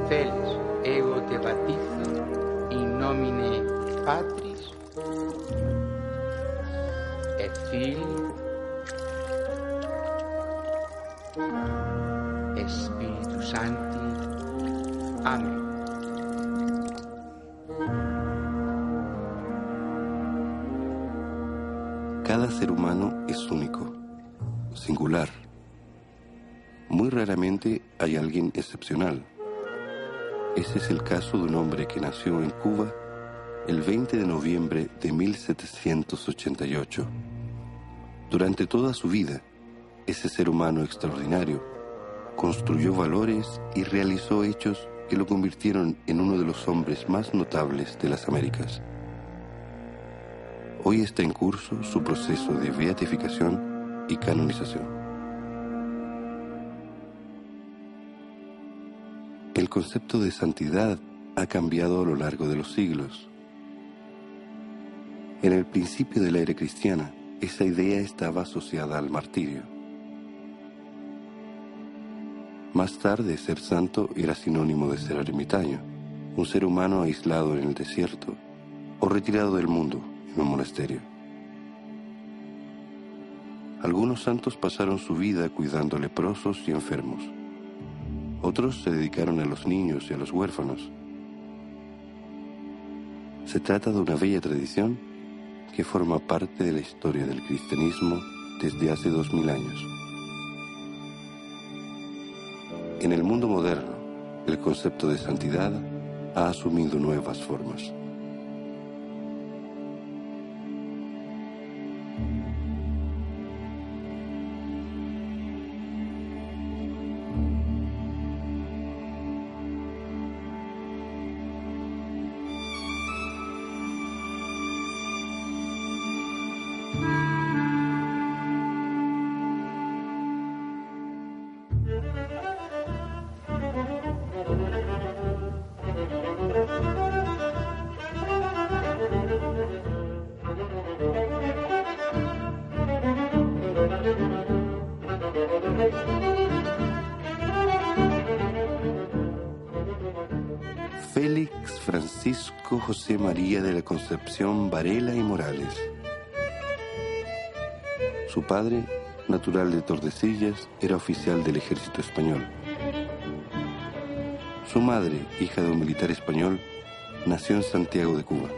Felix, ego te baptizo in nomine Patris et Filii et Spiritus Sancti. Amén. Cada ser humano es único, singular. Muy raramente hay alguien excepcional. Ese es el caso de un hombre que nació en Cuba el 20 de noviembre de 1788. Durante toda su vida, ese ser humano extraordinario construyó valores y realizó hechos que lo convirtieron en uno de los hombres más notables de las Américas. Hoy está en curso su proceso de beatificación y canonización. El concepto de santidad ha cambiado a lo largo de los siglos. En el principio de la era cristiana, esa idea estaba asociada al martirio. Más tarde, ser santo era sinónimo de ser ermitaño, un ser humano aislado en el desierto o retirado del mundo en un monasterio. Algunos santos pasaron su vida cuidando leprosos y enfermos. Otros se dedicaron a los niños y a los huérfanos. Se trata de una bella tradición que forma parte de la historia del cristianismo desde hace 2000 años. En el mundo moderno, el concepto de santidad ha asumido nuevas formas. Félix Francisco José María de la Concepción Varela y Morales. Su padre, natural de Tordesillas, era oficial del ejército español. Su madre, hija de un militar español, nació en Santiago de Cuba.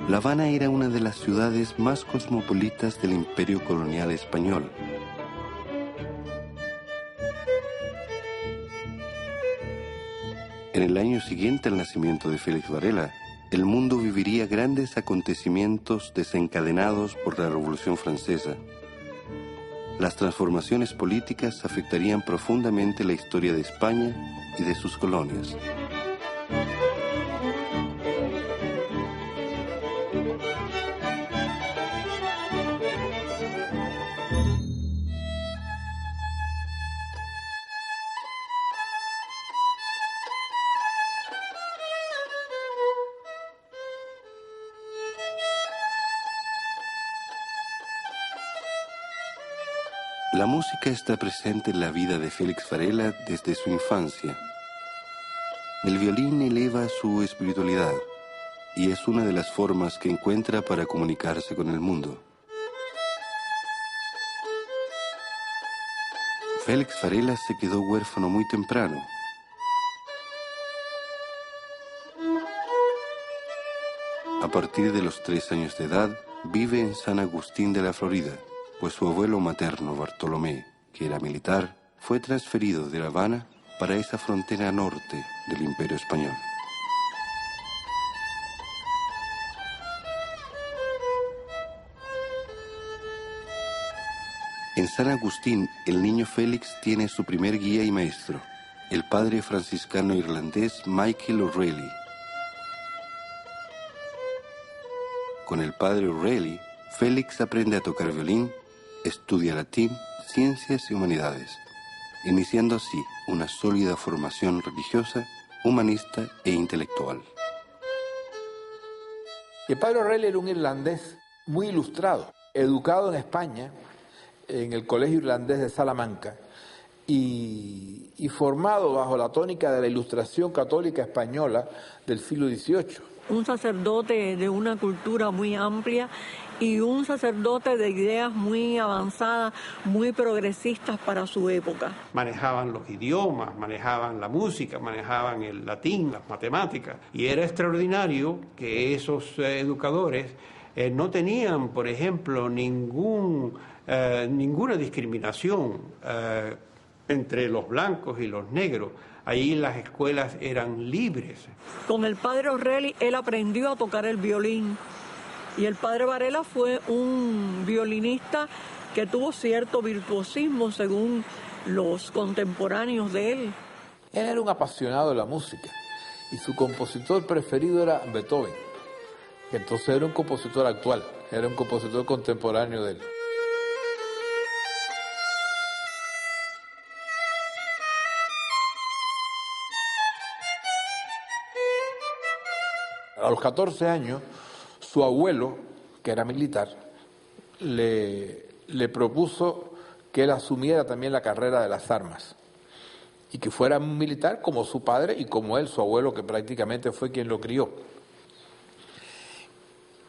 La Habana era una de las ciudades más cosmopolitas del imperio colonial español. En el año siguiente al nacimiento de Félix Varela, el mundo viviría grandes acontecimientos desencadenados por la Revolución Francesa. Las transformaciones políticas afectarían profundamente la historia de España y de sus colonias. La música está presente en la vida de Félix Varela desde su infancia. El violín eleva su espiritualidad y es una de las formas que encuentra para comunicarse con el mundo. Félix Varela se quedó huérfano muy temprano. A partir de los 3 años de edad, vive en San Agustín de la Florida, pues su abuelo materno, Bartolomé, que era militar, fue transferido de La Habana para esa frontera norte del Imperio Español. En San Agustín, el niño Félix tiene su primer guía y maestro, el padre franciscano irlandés Michael O'Reilly. Con el padre O'Reilly, Félix aprende a tocar violín, estudia latín, ciencias y humanidades, iniciando así una sólida formación religiosa, humanista e intelectual. El padre O'Reilly era un irlandés muy ilustrado, educado en España, en el Colegio Irlandés de Salamanca, y formado bajo la tónica de la Ilustración católica española del siglo XVIII. Un sacerdote de una cultura muy amplia y un sacerdote de ideas muy avanzadas, muy progresistas para su época. Manejaban los idiomas, manejaban la música, manejaban el latín, las matemáticas. Y era extraordinario que esos educadores no tenían, por ejemplo, ninguna discriminación entre los blancos y los negros. Ahí las escuelas eran libres. Con el padre O'Reilly él aprendió a tocar el violín. Y el padre Varela fue un violinista que tuvo cierto virtuosismo según los contemporáneos de él. Él era un apasionado de la música y su compositor preferido era Beethoven, que entonces era un compositor actual, era un compositor contemporáneo de él. A los 14 años, su abuelo, que era militar, le propuso que él asumiera también la carrera de las armas y que fuera un militar como su padre y como él, su abuelo, que prácticamente fue quien lo crió.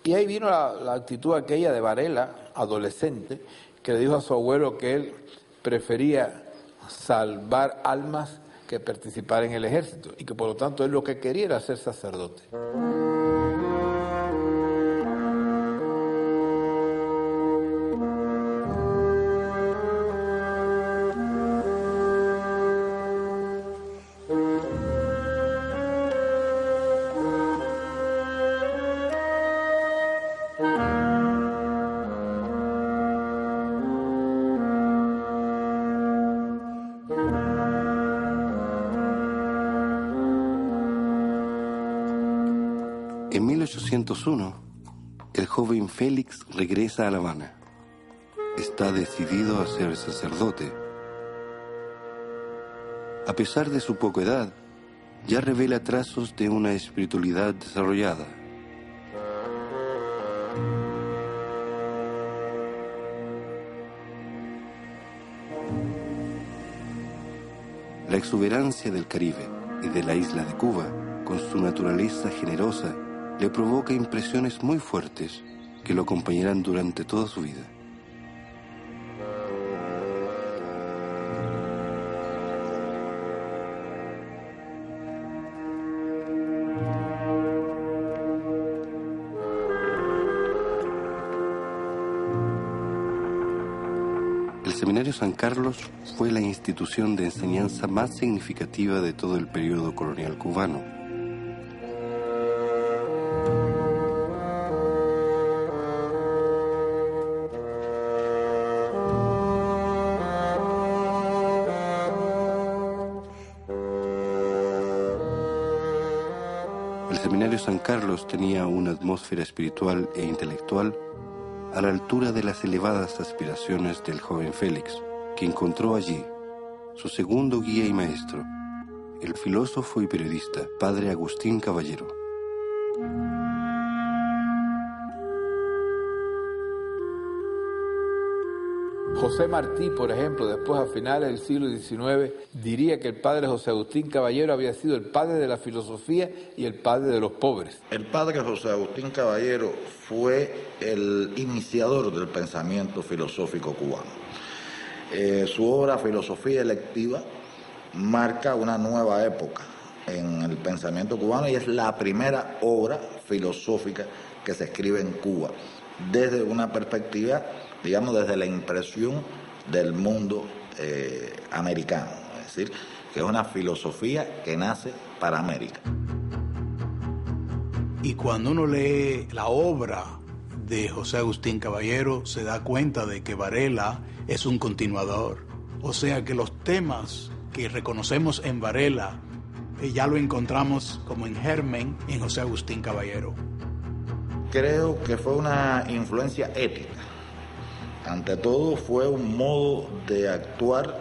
Y ahí vino la actitud aquella de Varela, adolescente, que le dijo a su abuelo que él prefería salvar almas que participar en el ejército y que por lo tanto él lo que quería era ser sacerdote. En 1801, el joven Félix regresa a La Habana. Está decidido a ser sacerdote. A pesar de su poca edad, ya revela trazos de una espiritualidad desarrollada. La exuberancia del Caribe y de la isla de Cuba, con su naturaleza generosa, le provoca impresiones muy fuertes que lo acompañarán durante toda su vida. El Seminario San Carlos fue la institución de enseñanza más significativa de todo el periodo colonial cubano. El Seminario San Carlos tenía una atmósfera espiritual e intelectual a la altura de las elevadas aspiraciones del joven Félix, que encontró allí su segundo guía y maestro, el filósofo y periodista padre Agustín Caballero. José Martí, por ejemplo, después a finales del siglo XIX, diría que el padre José Agustín Caballero había sido el padre de la filosofía y el padre de los pobres. El padre José Agustín Caballero fue el iniciador del pensamiento filosófico cubano. Su obra Filosofía Electiva marca una nueva época en el pensamiento cubano y es la primera obra filosófica que se escribe en Cuba, desde una perspectiva, digamos, desde la impresión del mundo americano, es decir, que es una filosofía que nace para América. Y cuando uno lee la obra de José Agustín Caballero, se da cuenta de que Varela es un continuador. O sea que los temas que reconocemos en Varela, ya lo encontramos como en germen en José Agustín Caballero. Creo que fue una influencia ética. Ante todo fue un modo de actuar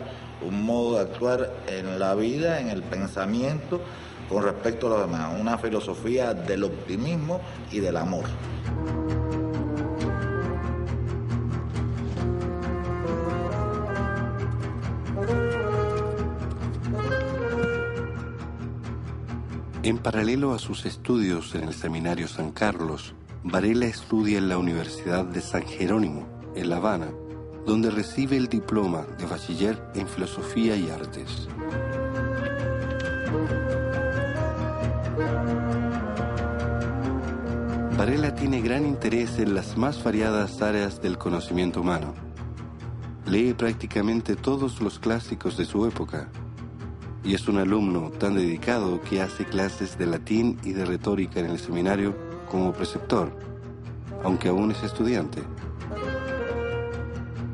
en la vida, en el pensamiento, con respecto a los demás, una filosofía del optimismo y del amor. En paralelo a sus estudios en el Seminario San Carlos, Varela estudia en la Universidad de San Jerónimo, en La Habana, donde recibe el diploma de bachiller en Filosofía y Artes. Varela tiene gran interés en las más variadas áreas del conocimiento humano. Lee prácticamente todos los clásicos de su época y es un alumno tan dedicado que hace clases de latín y de retórica en el seminario como preceptor, aunque aún es estudiante.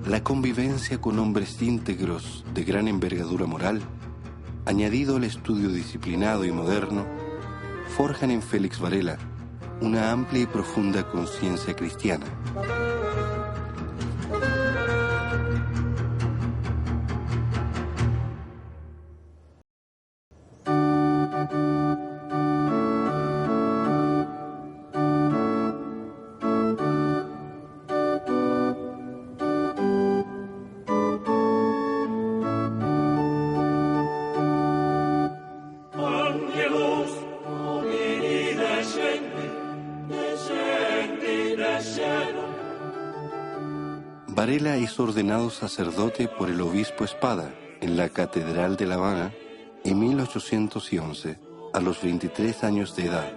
La convivencia con hombres íntegros de gran envergadura moral, añadido al estudio disciplinado y moderno, forjan en Félix Varela una amplia y profunda conciencia cristiana. Varela es ordenado sacerdote por el obispo Espada en la Catedral de La Habana en 1811, a los 23 años de edad.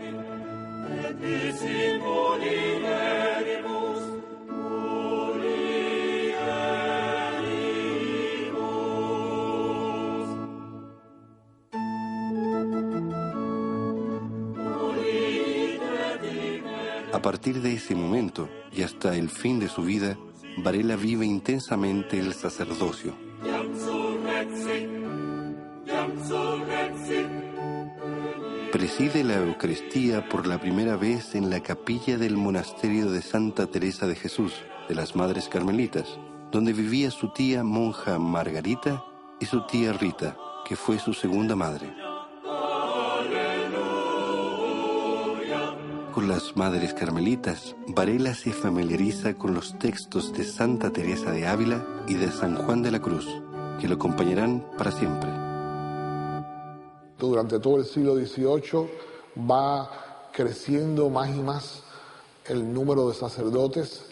A partir de ese momento y hasta el fin de su vida, Varela vive intensamente el sacerdocio. Preside la Eucaristía por la primera vez en la capilla del monasterio de Santa Teresa de Jesús, de las Madres Carmelitas, donde vivía su tía monja Margarita y su tía Rita, que fue su segunda madre. Con las Madres Carmelitas, Varela se familiariza con los textos de Santa Teresa de Ávila y de San Juan de la Cruz, que lo acompañarán para siempre. Durante todo el siglo XVIII va creciendo más y más el número de sacerdotes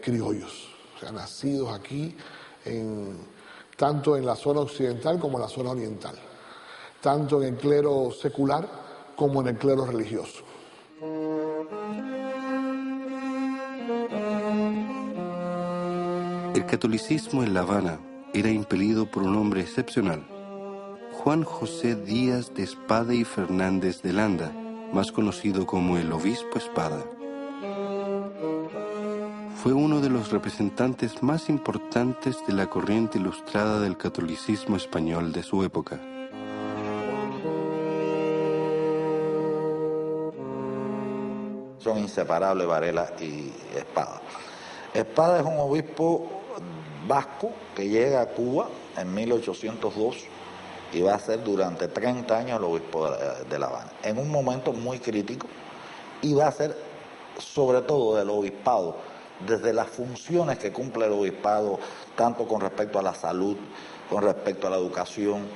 criollos, o sea, nacidos aquí, tanto en la zona occidental como en la zona oriental, tanto en el clero secular como en el clero religioso. El catolicismo en La Habana era impelido por un hombre excepcional, Juan José Díaz de Espada y Fernández de Landa, más conocido como el Obispo Espada. Fue uno de los representantes más importantes de la corriente ilustrada del catolicismo español de su época. Son inseparables Varela y Espada. Espada es un obispo vasco que llega a Cuba en 1802 y va a ser durante 30 años el obispo de La Habana, en un momento muy crítico, y va a ser sobre todo del obispado, desde las funciones que cumple el obispado, tanto con respecto a la salud, con respecto a la educación,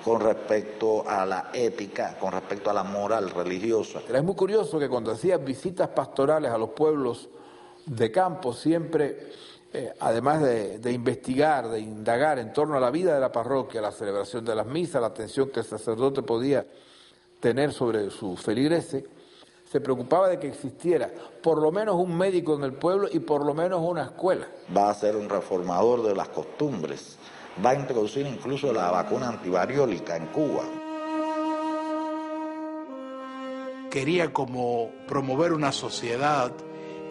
con respecto a la ética, con respecto a la moral religiosa. Es muy curioso que cuando hacía visitas pastorales a los pueblos de campo, siempre, además de investigar, de indagar en torno a la vida de la parroquia, la celebración de las misas, la atención que el sacerdote podía tener sobre sus feligreses, se preocupaba de que existiera por lo menos un médico en el pueblo y por lo menos una escuela. Va a ser un reformador de las costumbres. Va a introducir incluso la vacuna antivariólica en Cuba. Quería como promover una sociedad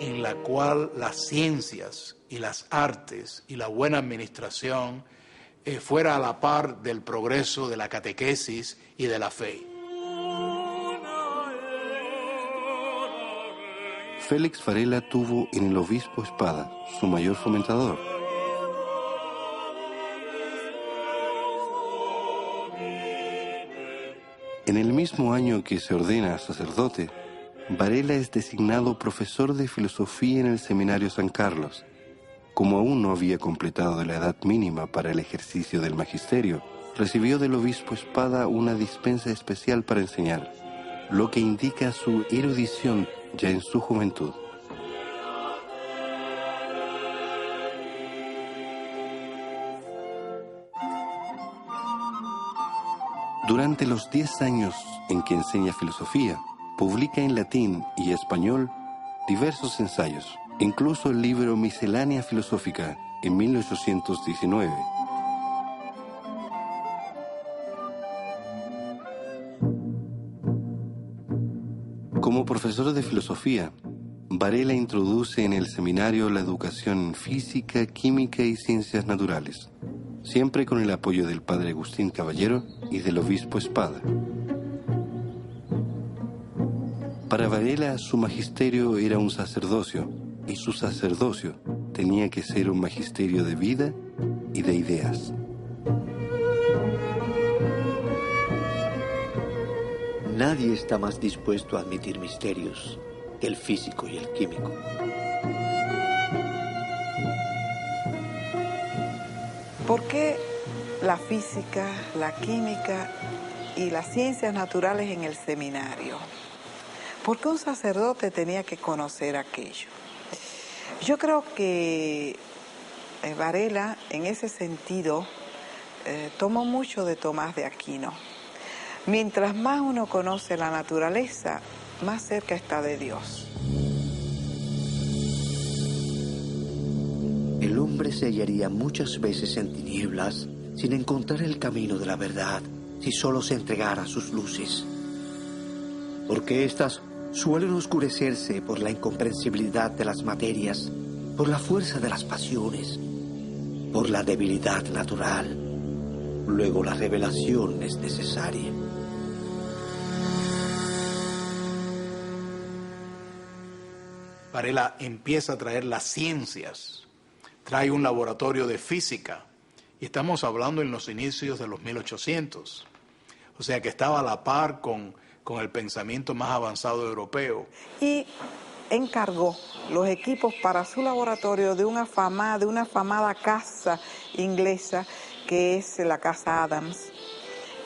en la cual las ciencias y las artes y la buena administración fuera a la par del progreso de la catequesis y de la fe. Félix Varela tuvo en el obispo Espada su mayor fomentador. En el mismo año que se ordena sacerdote, Varela es designado profesor de filosofía en el Seminario San Carlos. Como aún no había completado la edad mínima para el ejercicio del magisterio, recibió del obispo Espada una dispensa especial para enseñar. lo que indica su erudición ya en su juventud. Durante los 10 años en que enseña filosofía, publica en latín y español diversos ensayos, incluso el libro Miscelánea Filosófica en 1819. Como profesor de filosofía, Varela introduce en el seminario la educación en física, química y ciencias naturales, siempre con el apoyo del padre Agustín Caballero y del obispo Espada. Para Varela, su magisterio era un sacerdocio, y su sacerdocio tenía que ser un magisterio de vida y de ideas. Nadie está más dispuesto a admitir misterios que el físico y el químico. ¿Por qué la física, la química y las ciencias naturales en el seminario? ¿Por qué un sacerdote tenía que conocer aquello? Yo creo que Varela, en ese sentido, tomó mucho de Tomás de Aquino. Mientras más uno conoce la naturaleza, más cerca está de Dios. El hombre se hallaría muchas veces en tinieblas sin encontrar el camino de la verdad si solo se entregara a sus luces. Porque éstas suelen oscurecerse por la incomprensibilidad de las materias, por la fuerza de las pasiones, por la debilidad natural. Luego la revelación es necesaria. Varela empieza a traer las ciencias, trae un laboratorio de física, y estamos hablando en los inicios de los 1800, o sea que estaba a la par con el pensamiento más avanzado europeo. Y encargó los equipos para su laboratorio de una afamada casa inglesa que es la Casa Adams.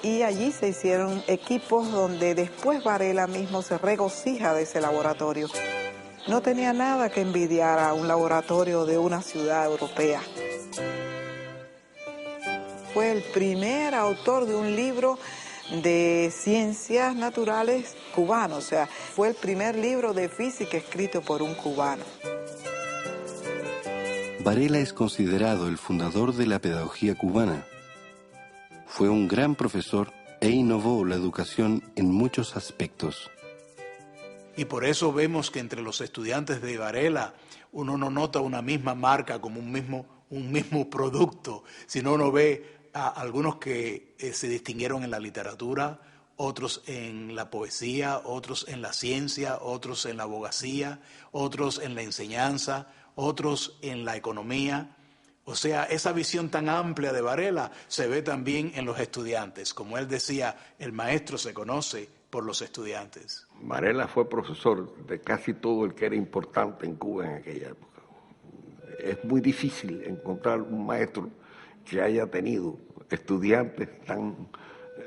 Y allí se hicieron equipos donde después Varela mismo se regocija de ese laboratorio. No tenía nada que envidiar a un laboratorio de una ciudad europea. Fue el primer autor de un libro de ciencias naturales cubano, o sea, fue el primer libro de física escrito por un cubano. Varela es considerado el fundador de la pedagogía cubana. Fue un gran profesor e innovó la educación en muchos aspectos. Y por eso vemos que entre los estudiantes de Varela uno no nota una misma marca como un mismo producto, sino uno ve a algunos que se distinguieron en la literatura, otros en la poesía, otros en la ciencia, otros en la abogacía, otros en la enseñanza, otros en la economía. O sea, esa visión tan amplia de Varela se ve también en los estudiantes. Como él decía, el maestro se conoce por los estudiantes. Varela fue profesor de casi todo el que era importante en Cuba en aquella época. Es muy difícil encontrar un maestro que haya tenido estudiantes tan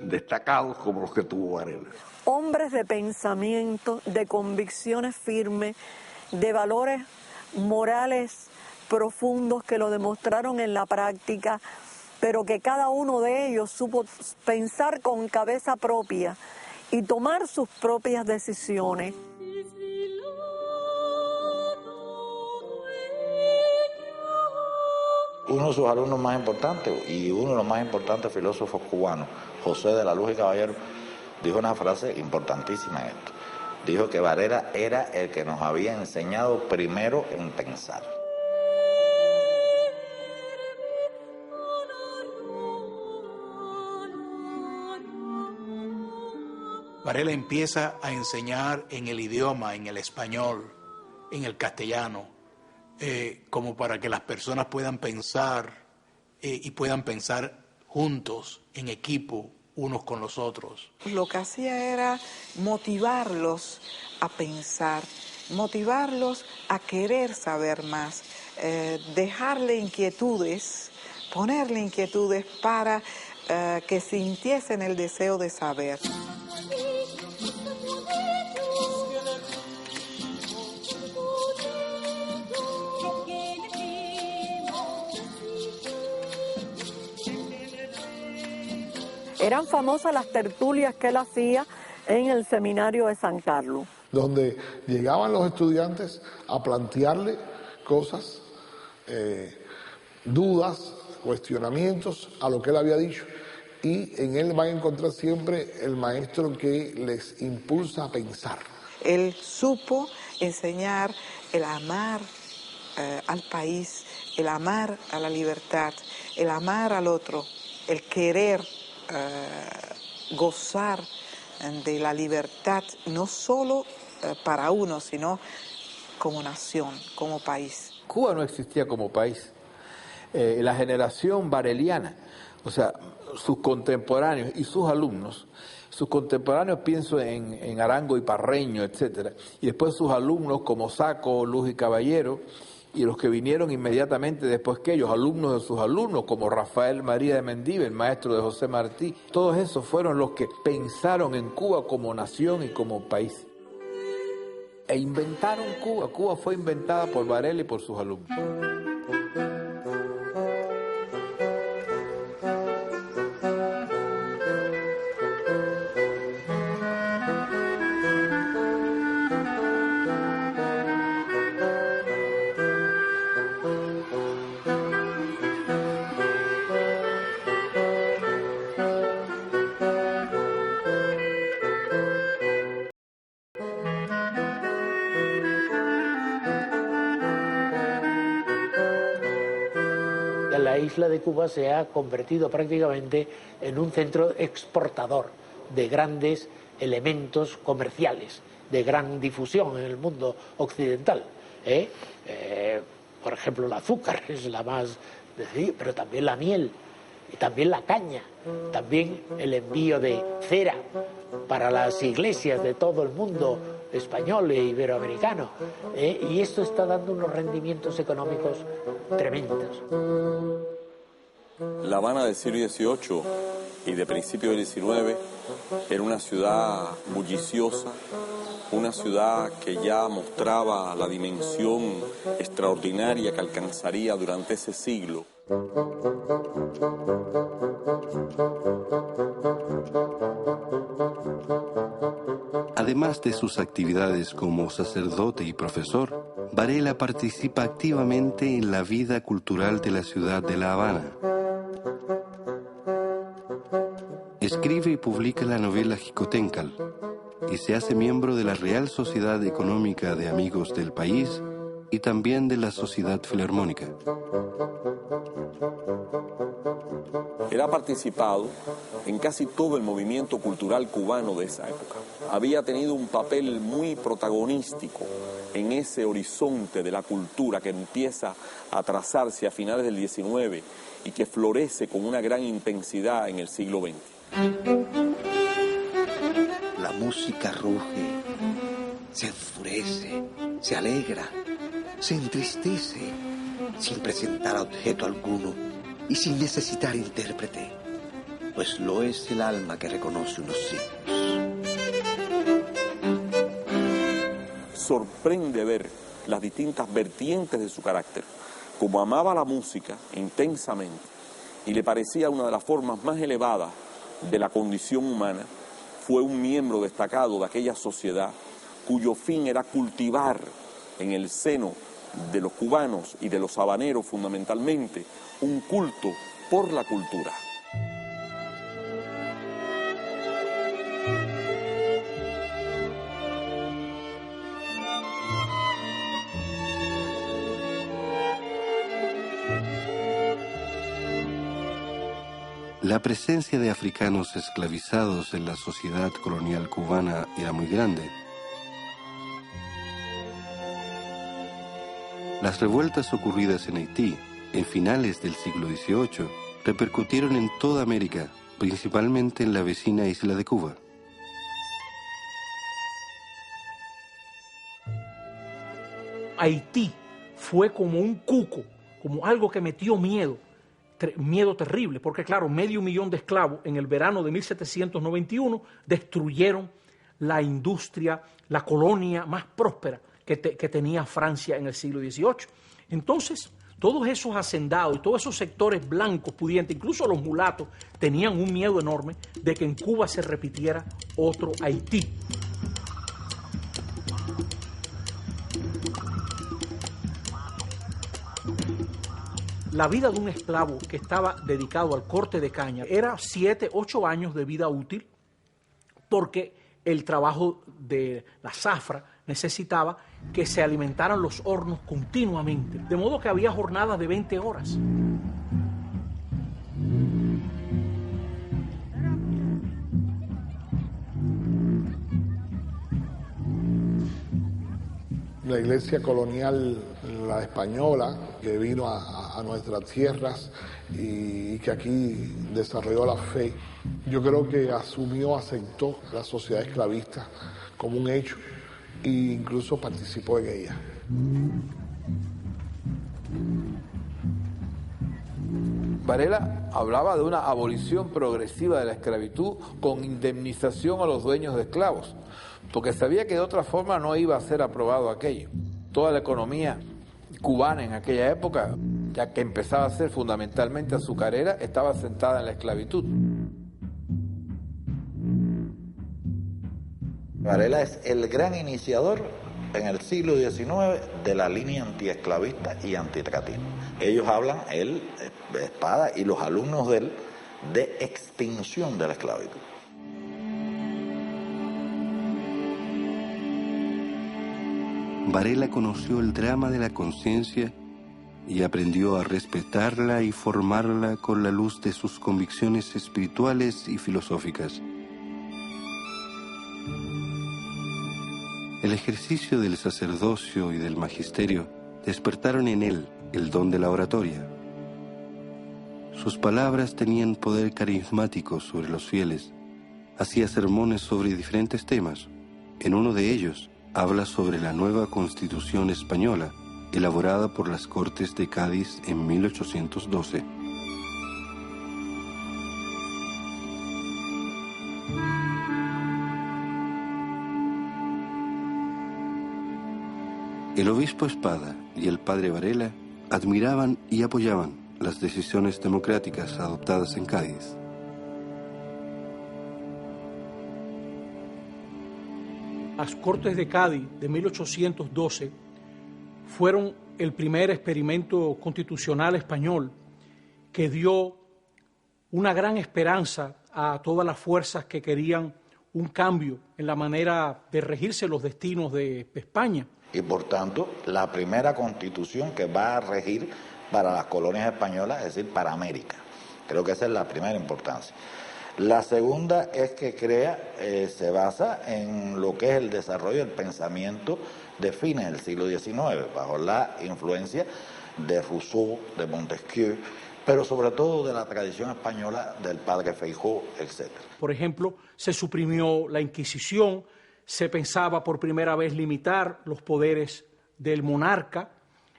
destacados como los que tuvo Varela. Hombres de pensamiento, de convicciones firmes, de valores morales profundos que lo demostraron en la práctica, pero que cada uno de ellos supo pensar con cabeza propia y tomar sus propias decisiones. Uno de sus alumnos más importantes y uno de los más importantes filósofos cubanos, José de la Luz y Caballero, dijo una frase importantísima en esto. Dijo que Varela era el que nos había enseñado primero en pensar. Varela empieza a enseñar en el idioma, en el español, en el castellano, como para que las personas puedan pensar y puedan pensar juntos, en equipo, unos con los otros. Lo que hacía era motivarlos a pensar, motivarlos a querer saber más, dejarle inquietudes, ponerle inquietudes para que sintiesen el deseo de saber. Eran famosas las tertulias que él hacía en el seminario de San Carlos, donde llegaban los estudiantes a plantearle cosas, dudas, cuestionamientos a lo que él había dicho, y en él van a encontrar siempre el maestro que les impulsa a pensar. Él supo enseñar el amar al país, el amar a la libertad, el amar al otro, el querer gozar de la libertad, no solo para uno, sino como nación, como país. Cuba no existía como país. La generación vareliana, o sea, sus contemporáneos y sus alumnos, sus contemporáneos pienso en Arango y Parreño, etcétera, y después sus alumnos como Saco, Luz y Caballero, y los que vinieron inmediatamente después que ellos, alumnos de sus alumnos, como Rafael María de Mendive, el maestro de José Martí, todos esos fueron los que pensaron en Cuba como nación y como país. E inventaron Cuba. Cuba fue inventada por Varela y por sus alumnos. La isla de Cuba se ha convertido prácticamente en un centro exportador de grandes elementos comerciales, de gran difusión en el mundo occidental. Por ejemplo, el azúcar es la más decidida, pero también la miel, y también la caña, también el envío de cera para las iglesias de todo el mundo español e iberoamericano, y esto está dando unos rendimientos económicos tremendos. La Habana del siglo XVIII y de principios del XIX era una ciudad bulliciosa, una ciudad que ya mostraba la dimensión extraordinaria que alcanzaría durante ese siglo. Además de sus actividades como sacerdote y profesor, Varela participa activamente en la vida cultural de la ciudad de La Habana. Escribe y publica la novela Jicotencal y se hace miembro de la Real Sociedad Económica de Amigos del País y también de la Sociedad Filarmónica. Él ha participado en casi todo el movimiento cultural cubano de esa época. Había tenido un papel muy protagonístico en ese horizonte de la cultura que empieza a trazarse a finales del XIX y que florece con una gran intensidad en el siglo XX. La música ruge, se enfurece, se alegra, se entristece, sin presentar objeto alguno y sin necesitar intérprete, pues lo es el alma que reconoce unos signos. Sorprende ver las distintas vertientes de su carácter, como amaba la música intensamente y le parecía una de las formas más elevadas de la condición humana. Fue un miembro destacado de aquella sociedad cuyo fin era cultivar en el seno de los cubanos y de los habaneros fundamentalmente un culto por la cultura. La presencia de africanos esclavizados en la sociedad colonial cubana era muy grande. Las revueltas ocurridas en Haití en finales del siglo XVIII repercutieron en toda América, principalmente en la vecina isla de Cuba. Haití fue como un cuco, como algo que metió miedo terrible, porque claro, 500,000 de esclavos en el verano de 1791 destruyeron la industria, la colonia más próspera que tenía Francia en el siglo XVIII. Entonces, Todos esos hacendados y todos esos sectores blancos pudientes, incluso los mulatos, tenían un miedo enorme de que en Cuba se repitiera otro Haití. La vida de un esclavo que estaba dedicado al corte de caña era 7, 8 años de vida útil, porque el trabajo de la zafra necesitaba que se alimentaran los hornos continuamente, de modo que había jornadas de 20 horas. La iglesia colonial, la española, que vino a nuestras tierras y que aquí desarrolló la fe, yo creo que aceptó la sociedad esclavista como un hecho e incluso participó en ella. Varela hablaba de una abolición progresiva de la esclavitud con indemnización a los dueños de esclavos, porque sabía que de otra forma no iba a ser aprobado aquello. Toda la economía cubana en aquella época, ya que empezaba a ser fundamentalmente azucarera, estaba sentada en la esclavitud. Varela es el gran iniciador en el siglo XIX de la línea antiesclavista y antitratín. Ellos hablan, él, Espada y los alumnos de él, de extinción de la esclavitud. Varela conoció el drama de la conciencia y aprendió a respetarla y formarla con la luz de sus convicciones espirituales y filosóficas. El ejercicio del sacerdocio y del magisterio despertaron en él el don de la oratoria. Sus palabras tenían poder carismático sobre los fieles. Hacía sermones sobre diferentes temas. En uno de ellos habla sobre la nueva Constitución española, elaborada por las Cortes de Cádiz en 1812. El obispo Espada y el padre Varela admiraban y apoyaban las decisiones democráticas adoptadas en Cádiz. Las Cortes de Cádiz de 1812 fueron el primer experimento constitucional español que dio una gran esperanza a todas las fuerzas que querían un cambio en la manera de regirse los destinos de España. Y por tanto, la primera constitución que va a regir para las colonias españolas, es decir, para América. Creo que esa es la primera importancia. La segunda es que se basa en lo que es el desarrollo del pensamiento de fines del siglo XIX, bajo la influencia de Rousseau, de Montesquieu, pero sobre todo de la tradición española del padre Feijoo, etc. Por ejemplo, se suprimió la Inquisición, se pensaba por primera vez limitar los poderes del monarca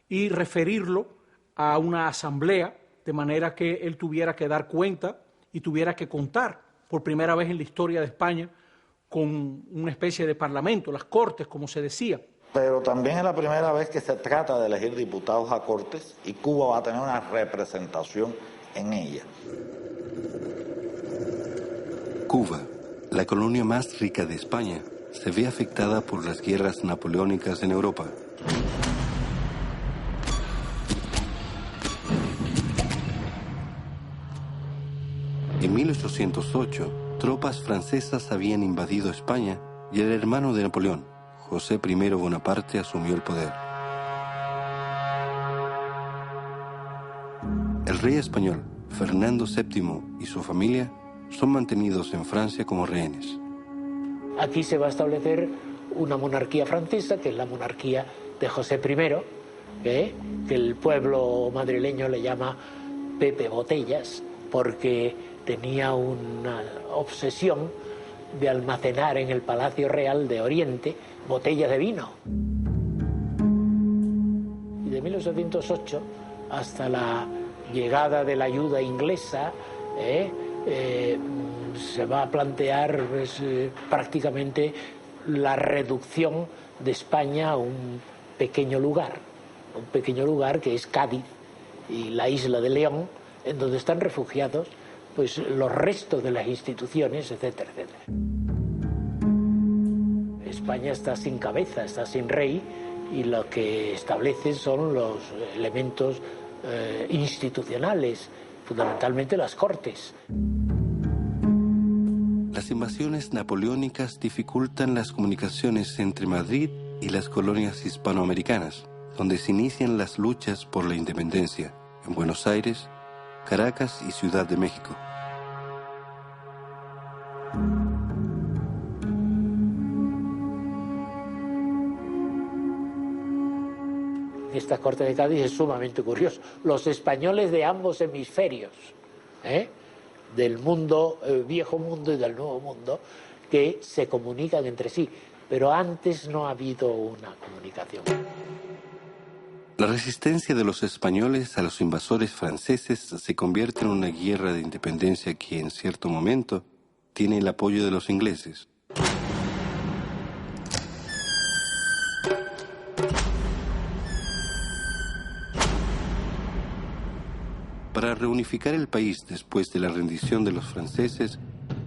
y referirlo a una asamblea, de manera que él tuviera que dar cuenta y tuviera que contar por primera vez en la historia de España con una especie de parlamento, las Cortes, como se decía. Pero también es la primera vez que se trata de elegir diputados a Cortes y Cuba va a tener una representación en ella. Cuba, la colonia más rica de España, se ve afectada por las guerras napoleónicas en Europa. En 1808, tropas francesas habían invadido España y el hermano de Napoleón, José I Bonaparte, asumió el poder. El rey español, Fernando VII, y su familia son mantenidos en Francia como rehenes. Aquí se va a establecer una monarquía francesa, que es la monarquía de José I, que el pueblo madrileño le llama Pepe Botellas, porque tenía una obsesión de almacenar en el Palacio Real de Oriente botellas de vino. Y de 1808 hasta la llegada de la ayuda inglesa, se va a plantear prácticamente la reducción de España a un pequeño lugar que es Cádiz, y la isla de León, en donde están refugiados pues los restos de las instituciones, etcétera, etcétera. España está sin cabeza, está sin rey, y lo que establece son los elementos institucionales, fundamentalmente las cortes. Las invasiones napoleónicas dificultan las comunicaciones entre Madrid y las colonias hispanoamericanas, donde se inician las luchas por la independencia en Buenos Aires, Caracas y Ciudad de México. Esta corte de Cádiz es sumamente curioso. Los españoles de ambos hemisferios, del mundo, viejo mundo y del nuevo mundo, que se comunican entre sí, pero antes no ha habido una comunicación. La resistencia de los españoles a los invasores franceses se convierte en una guerra de independencia que en cierto momento tiene el apoyo de los ingleses. Para reunificar el país después de la rendición de los franceses,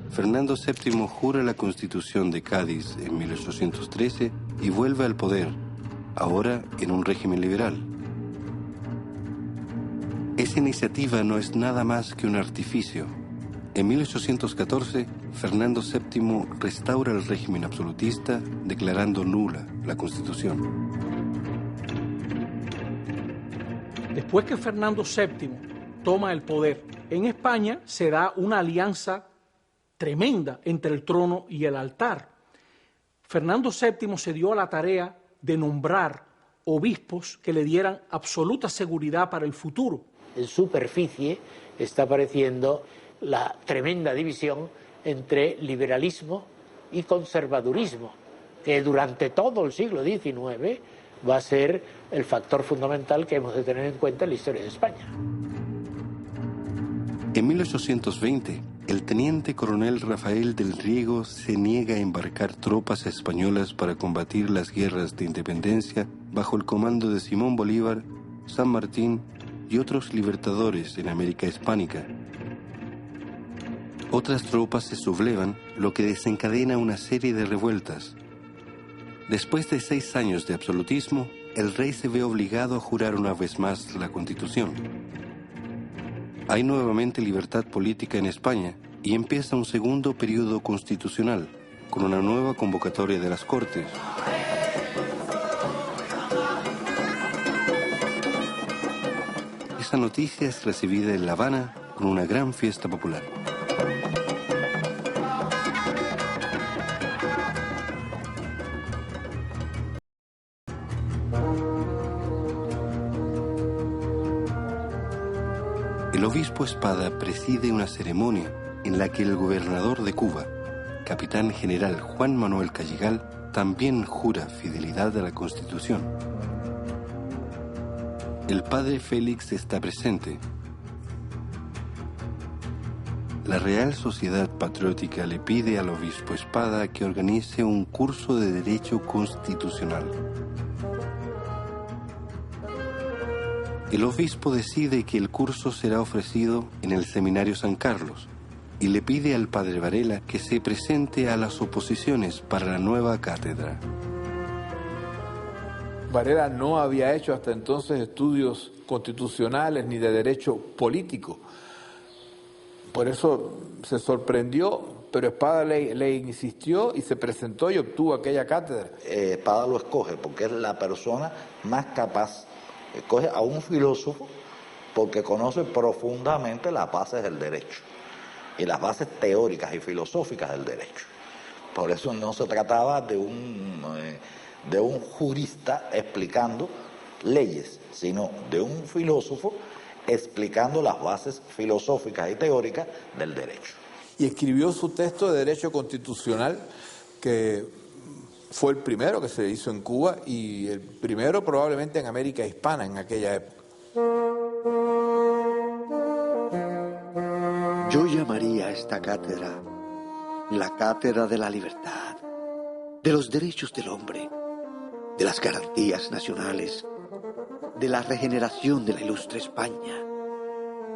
Fernando VII jura la Constitución de Cádiz en 1813 y vuelve al poder, ahora en un régimen liberal. Esa iniciativa no es nada más que un artificio. En 1814, Fernando VII restaura el régimen absolutista, declarando nula la Constitución. Después que Fernando VII toma el poder, en España se da una alianza tremenda entre el trono y el altar. Fernando VII se dio a la tarea de nombrar obispos que le dieran absoluta seguridad para el futuro. En superficie está apareciendo la tremenda división entre liberalismo y conservadurismo, que durante todo el siglo XIX va a ser el factor fundamental que hemos de tener en cuenta en la historia de España. En 1820, el teniente coronel Rafael del Riego se niega a embarcar tropas españolas para combatir las guerras de independencia bajo el comando de Simón Bolívar, San Martín y otros libertadores en América Hispánica. Otras tropas se sublevan, lo que desencadena una serie de revueltas. Después de 6 años de absolutismo, el rey se ve obligado a jurar una vez más la Constitución. Hay nuevamente libertad política en España y empieza un segundo periodo constitucional, con una nueva convocatoria de las Cortes. Esa noticia es recibida en La Habana con una gran fiesta popular. El obispo Espada preside una ceremonia en la que el gobernador de Cuba, capitán general Juan Manuel Callegal, también jura fidelidad a la Constitución. El padre Félix está presente. La Real Sociedad Patriótica le pide al obispo Espada que organice un curso de Derecho Constitucional. El obispo decide que el curso será ofrecido en el Seminario San Carlos y le pide al padre Varela que se presente a las oposiciones para la nueva cátedra. Varela no había hecho hasta entonces estudios constitucionales ni de derecho político. Por eso se sorprendió, pero Espada le insistió y se presentó y obtuvo aquella cátedra. Espada lo escoge porque es la persona más capaz. Escoge a un filósofo porque conoce profundamente las bases del derecho y las bases teóricas y filosóficas del derecho. Por eso no se trataba de un jurista explicando leyes, sino de un filósofo explicando las bases filosóficas y teóricas del derecho. Y escribió su texto de Derecho Constitucional, que fue el primero que se hizo en Cuba y el primero probablemente en América Hispana en aquella época. Yo llamaría a esta cátedra la cátedra de la libertad, de los derechos del hombre, de las garantías nacionales, de la regeneración de la ilustre España,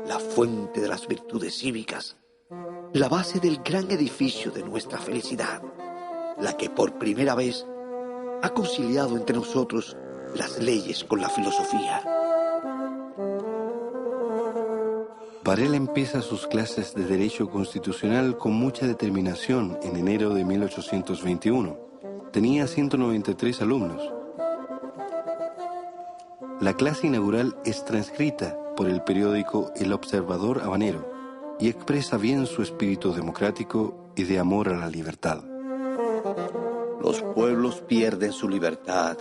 la fuente de las virtudes cívicas, la base del gran edificio de nuestra felicidad, la que por primera vez ha conciliado entre nosotros las leyes con la filosofía. Varela empieza sus clases de Derecho Constitucional con mucha determinación en enero de 1821. Tenía 193 alumnos. La clase inaugural es transcrita por el periódico El Observador Habanero y expresa bien su espíritu democrático y de amor a la libertad. Los pueblos pierden su libertad,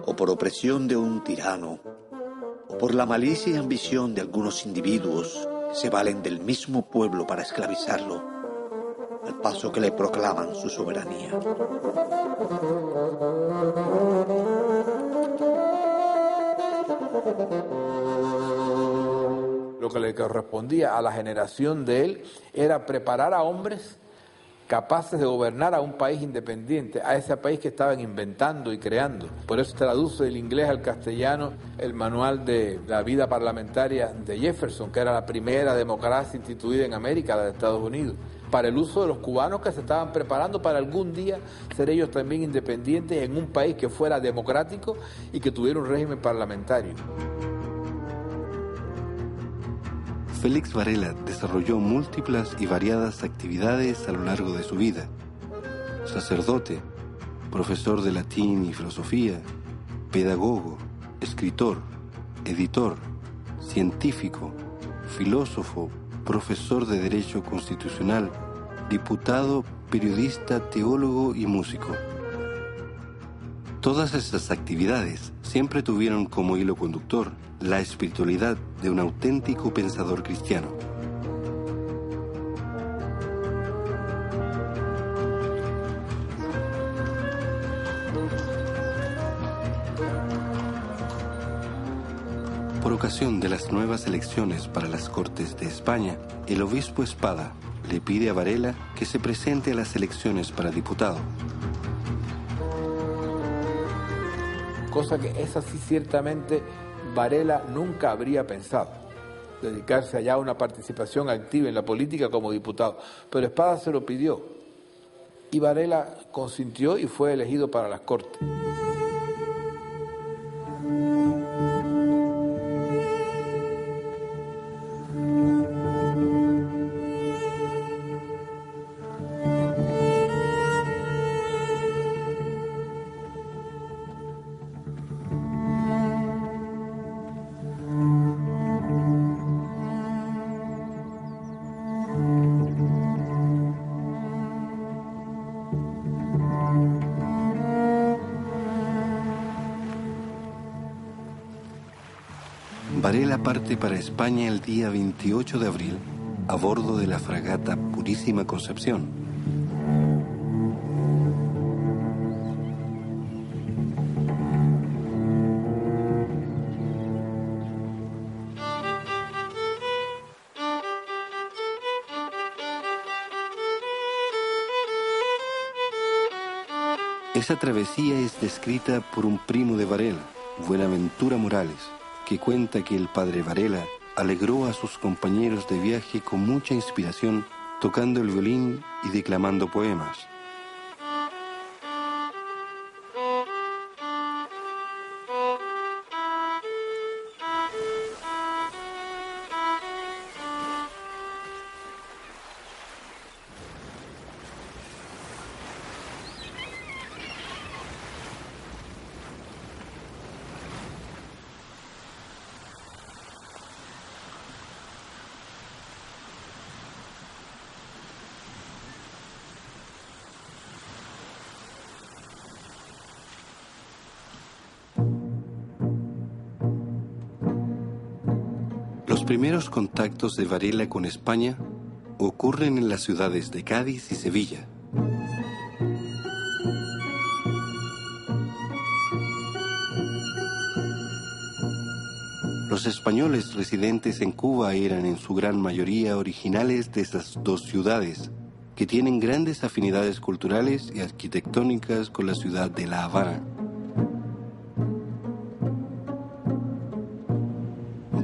o por opresión de un tirano, o por la malicia y ambición de algunos individuos que se valen del mismo pueblo para esclavizarlo, al paso que le proclaman su soberanía. Lo que le correspondía a la generación de él era preparar a hombres capaces de gobernar a un país independiente, a ese país que estaban inventando y creando. Por eso traduce del inglés al castellano el manual de la vida parlamentaria de Jefferson, que era la primera democracia instituida en América, la de Estados Unidos, para el uso de los cubanos que se estaban preparando para algún día ser ellos también independientes en un país que fuera democrático y que tuviera un régimen parlamentario. Félix Varela desarrolló múltiples y variadas actividades a lo largo de su vida. Sacerdote, profesor de latín y filosofía, pedagogo, escritor, editor, científico, filósofo, profesor de Derecho Constitucional, diputado, periodista, teólogo y músico. Todas estas actividades siempre tuvieron como hilo conductor la espiritualidad de un auténtico pensador cristiano. Por ocasión de las nuevas elecciones para las Cortes de España, el obispo Espada le pide a Varela que se presente a las elecciones para diputado. Cosa que esa sí ciertamente Varela nunca habría pensado, dedicarse allá a una participación activa en la política como diputado. Pero Espada se lo pidió y Varela consintió y fue elegido para las Cortes. Varela parte para España el día 28 de abril a bordo de la fragata Purísima Concepción. Esa travesía es descrita por un primo de Varela, Buenaventura Morales, que cuenta que el padre Varela alegró a sus compañeros de viaje con mucha inspiración, tocando el violín y declamando poemas. Los primeros contactos de Varela con España ocurren en las ciudades de Cádiz y Sevilla. Los españoles residentes en Cuba eran en su gran mayoría originales de esas dos ciudades, que tienen grandes afinidades culturales y arquitectónicas con la ciudad de La Habana.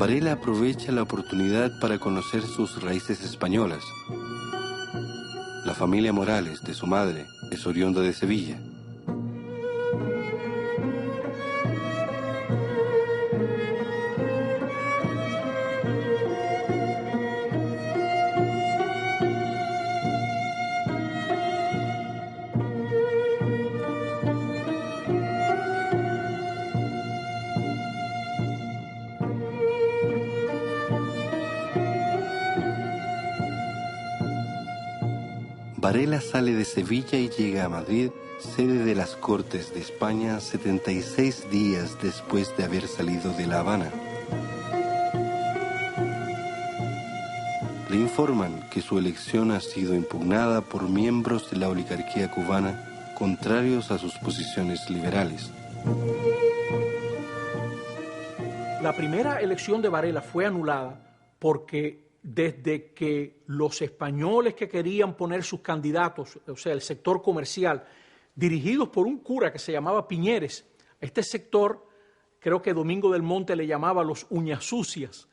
Varela aprovecha la oportunidad para conocer sus raíces españolas. La familia Morales, de su madre, es oriunda de Sevilla. Varela sale de Sevilla y llega a Madrid, sede de las Cortes de España, 76 días después de haber salido de La Habana. Le informan que su elección ha sido impugnada por miembros de la oligarquía cubana contrarios a sus posiciones liberales. La primera elección de Varela fue anulada porque desde que los españoles que querían poner sus candidatos, o sea, el sector comercial, dirigidos por un cura que se llamaba Piñeres, este sector, creo que Domingo del Monte le llamaba los uñas sucias,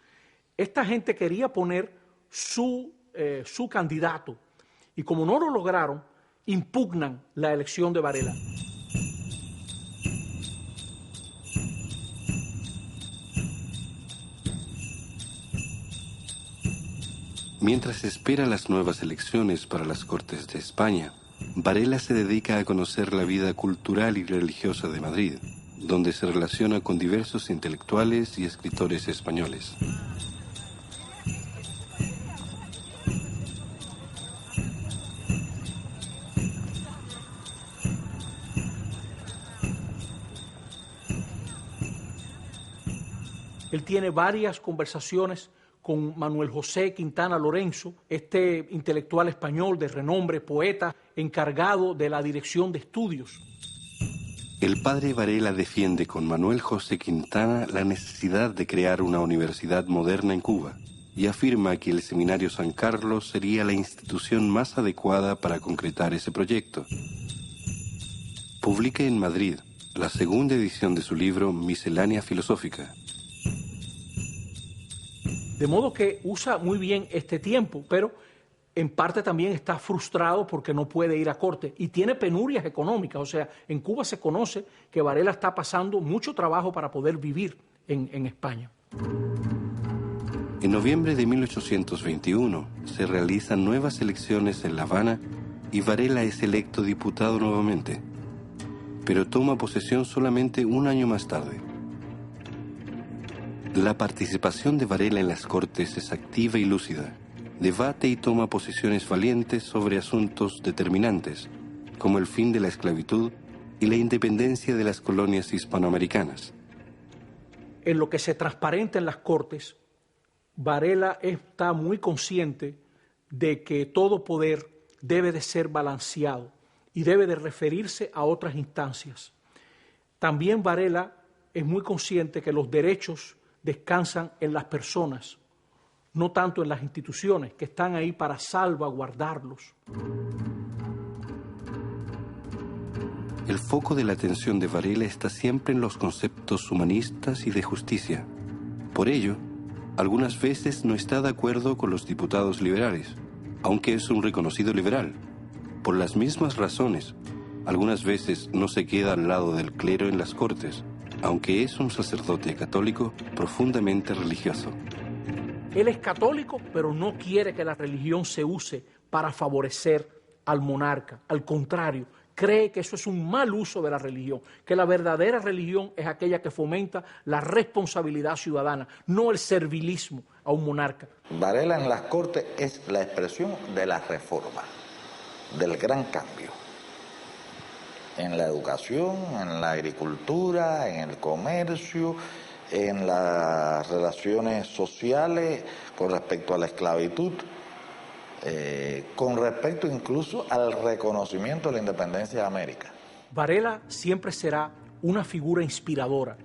esta gente quería poner su candidato y como no lo lograron, impugnan la elección de Varela. Mientras espera las nuevas elecciones para las Cortes de España, Varela se dedica a conocer la vida cultural y religiosa de Madrid, donde se relaciona con diversos intelectuales y escritores españoles. Él tiene varias conversaciones con Manuel José Quintana Lorenzo, este intelectual español de renombre, poeta, encargado de la dirección de estudios. El padre Varela defiende con Manuel José Quintana la necesidad de crear una universidad moderna en Cuba y afirma que el Seminario San Carlos sería la institución más adecuada para concretar ese proyecto. Publica en Madrid la segunda edición de su libro Miscelánea Filosófica. De modo que usa muy bien este tiempo, pero en parte también está frustrado porque no puede ir a corte y tiene penurias económicas. O sea, en Cuba se conoce que Varela está pasando mucho trabajo para poder vivir en España. En noviembre de 1821 se realizan nuevas elecciones en La Habana y Varela es electo diputado nuevamente, pero toma posesión solamente un año más tarde. La participación de Varela en las Cortes es activa y lúcida. Debate y toma posiciones valientes sobre asuntos determinantes, como el fin de la esclavitud y la independencia de las colonias hispanoamericanas. En lo que se transparenta en las Cortes, Varela está muy consciente de que todo poder debe de ser balanceado y debe de referirse a otras instancias. También Varela es muy consciente que los derechos descansan en las personas, no tanto en las instituciones que están ahí para salvaguardarlos. El foco de la atención de Varela está siempre en los conceptos humanistas y de justicia. Por ello, algunas veces no está de acuerdo con los diputados liberales, aunque es un reconocido liberal. Por las mismas razones, algunas veces no se queda al lado del clero en las Cortes, aunque es un sacerdote católico profundamente religioso. Él es católico, pero no quiere que la religión se use para favorecer al monarca. Al contrario, cree que eso es un mal uso de la religión, que la verdadera religión es aquella que fomenta la responsabilidad ciudadana, no el servilismo a un monarca. Varela en las Cortes es la expresión de la reforma, del gran cambio. En la educación, en la agricultura, en el comercio, en las relaciones sociales con respecto a la esclavitud, con respecto incluso al reconocimiento de la independencia de América. Varela siempre será una figura inspiradora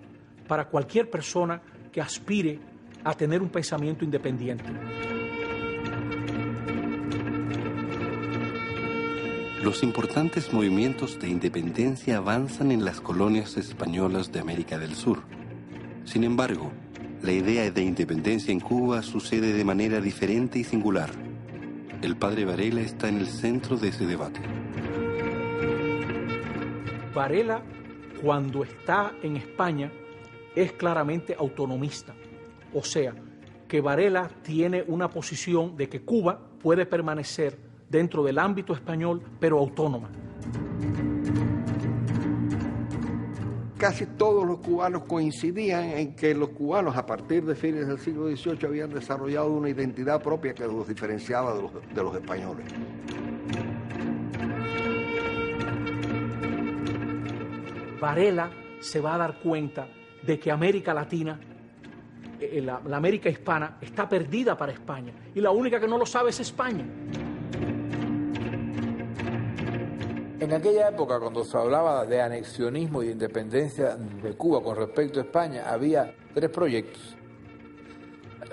para cualquier persona que aspire a tener un pensamiento independiente. Los importantes movimientos de independencia avanzan en las colonias españolas de América del Sur. Sin embargo, la idea de independencia en Cuba sucede de manera diferente y singular. El padre Varela está en el centro de ese debate. Varela, cuando está en España, es claramente autonomista. O sea, que Varela tiene una posición de que Cuba puede permanecer dentro del ámbito español, pero autónoma. Casi todos los cubanos coincidían en que los cubanos a partir de fines del siglo XVIII habían desarrollado una identidad propia que los diferenciaba de los españoles. Varela se va a dar cuenta de que América Latina, la América hispana, está perdida para España, y la única que no lo sabe es España. En aquella época, cuando se hablaba de anexionismo y de independencia de Cuba con respecto a España, había tres proyectos.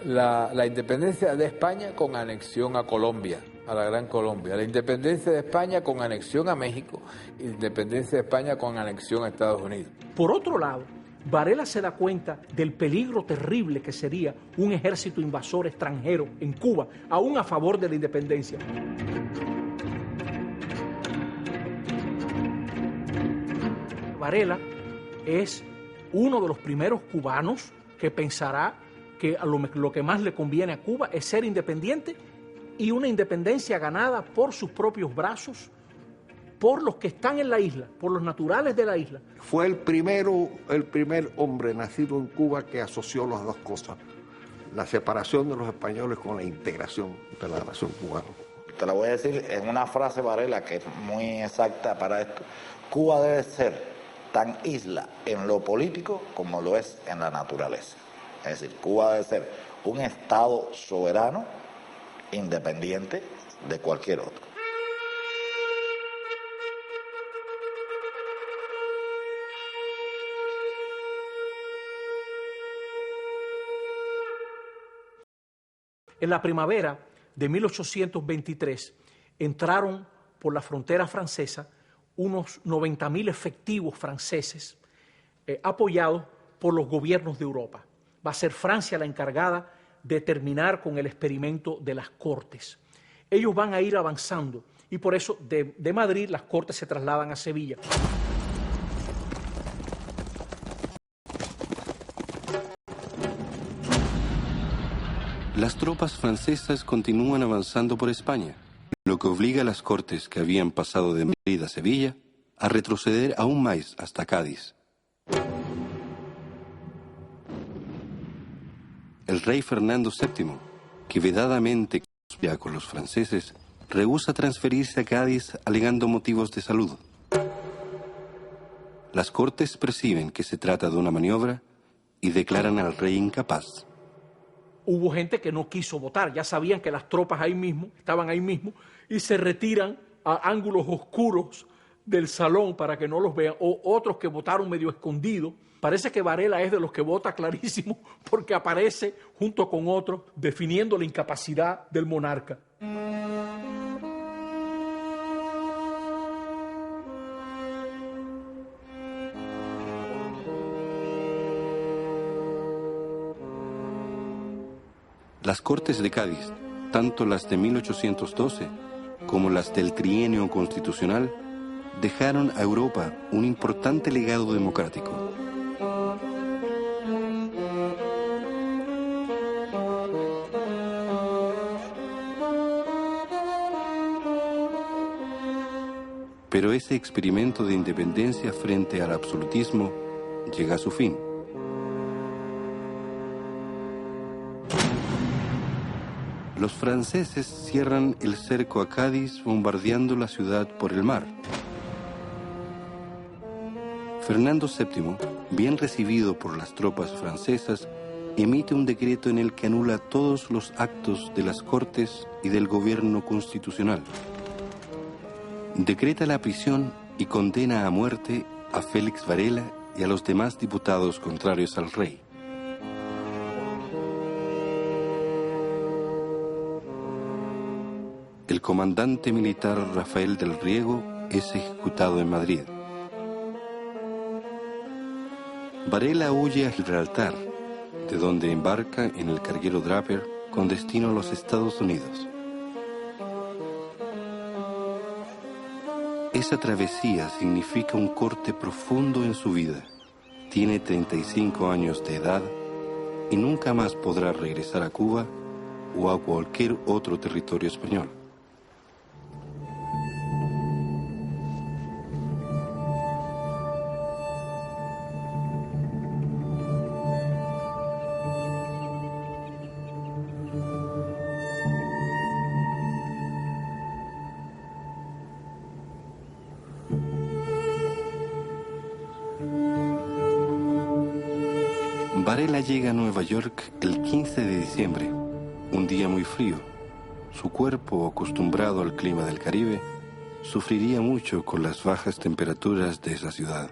La independencia de España con anexión a Colombia, a la Gran Colombia. La independencia de España con anexión a México. Y la independencia de España con anexión a Estados Unidos. Por otro lado, Varela se da cuenta del peligro terrible que sería un ejército invasor extranjero en Cuba, aún a favor de la independencia. Varela es uno de los primeros cubanos que pensará que lo que más le conviene a Cuba es ser independiente, y una independencia ganada por sus propios brazos, por los que están en la isla, por los naturales de la isla. Fue el primer hombre nacido en Cuba que asoció las dos cosas: la separación de los españoles con la integración de la nación cubana. Te la voy a decir en una frase, Varela, que es muy exacta para esto. Cuba debe ser tan isla en lo político como lo es en la naturaleza. Es decir, Cuba debe ser un estado soberano, independiente de cualquier otro. En la primavera de 1823 entraron por la frontera francesa unos 90.000 efectivos franceses apoyados por los gobiernos de Europa. Va a ser Francia la encargada de terminar con el experimento de las Cortes. Ellos van a ir avanzando y por eso de Madrid las Cortes se trasladan a Sevilla. Las tropas francesas continúan avanzando por España, lo que obliga a las Cortes que habían pasado de Madrid a Sevilla a retroceder aún más hasta Cádiz. El rey Fernando VII, que vedadamente conspira con los franceses, rehúsa transferirse a Cádiz alegando motivos de salud. Las Cortes perciben que se trata de una maniobra y declaran al rey incapaz. Hubo gente que no quiso votar, ya sabían que las tropas estaban ahí mismo, y se retiran a ángulos oscuros del salón para que no los vean, o otros que votaron medio escondidos. Parece que Varela es de los que vota clarísimo, porque aparece junto con otros definiendo la incapacidad del monarca. Las Cortes de Cádiz, tanto las de 1812 como las del Trienio Constitucional, dejaron a Europa un importante legado democrático. Pero ese experimento de independencia frente al absolutismo llega a su fin. Los franceses cierran el cerco a Cádiz bombardeando la ciudad por el mar. Fernando VII, bien recibido por las tropas francesas, emite un decreto en el que anula todos los actos de las Cortes y del gobierno constitucional. Decreta la prisión y condena a muerte a Félix Varela y a los demás diputados contrarios al rey. El comandante militar Rafael del Riego es ejecutado en Madrid. Varela huye a Gibraltar, de donde embarca en el carguero Draper con destino a los Estados Unidos. Esa travesía significa un corte profundo en su vida. Tiene 35 años de edad y nunca más podrá regresar a Cuba o a cualquier otro territorio español. Varela llega a Nueva York el 15 de diciembre, un día muy frío. Su cuerpo, acostumbrado al clima del Caribe, sufriría mucho con las bajas temperaturas de esa ciudad.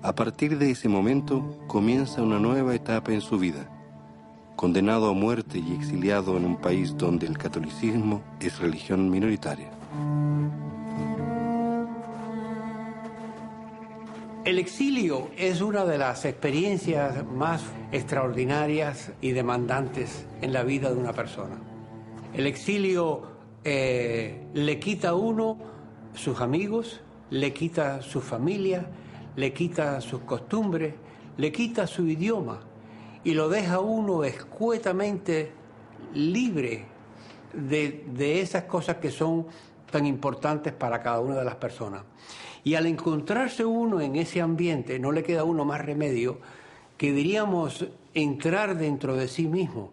A partir de ese momento comienza una nueva etapa en su vida. Condenado a muerte y exiliado en un país donde el catolicismo es religión minoritaria. El exilio es una de las experiencias más extraordinarias y demandantes en la vida de una persona. El exilio le quita a uno sus amigos, le quita su familia, le quita sus costumbres, le quita su idioma y lo deja a uno escuetamente libre de esas cosas que son tan importantes para cada una de las personas. Y al encontrarse uno en ese ambiente, no le queda a uno más remedio que, diríamos, entrar dentro de sí mismo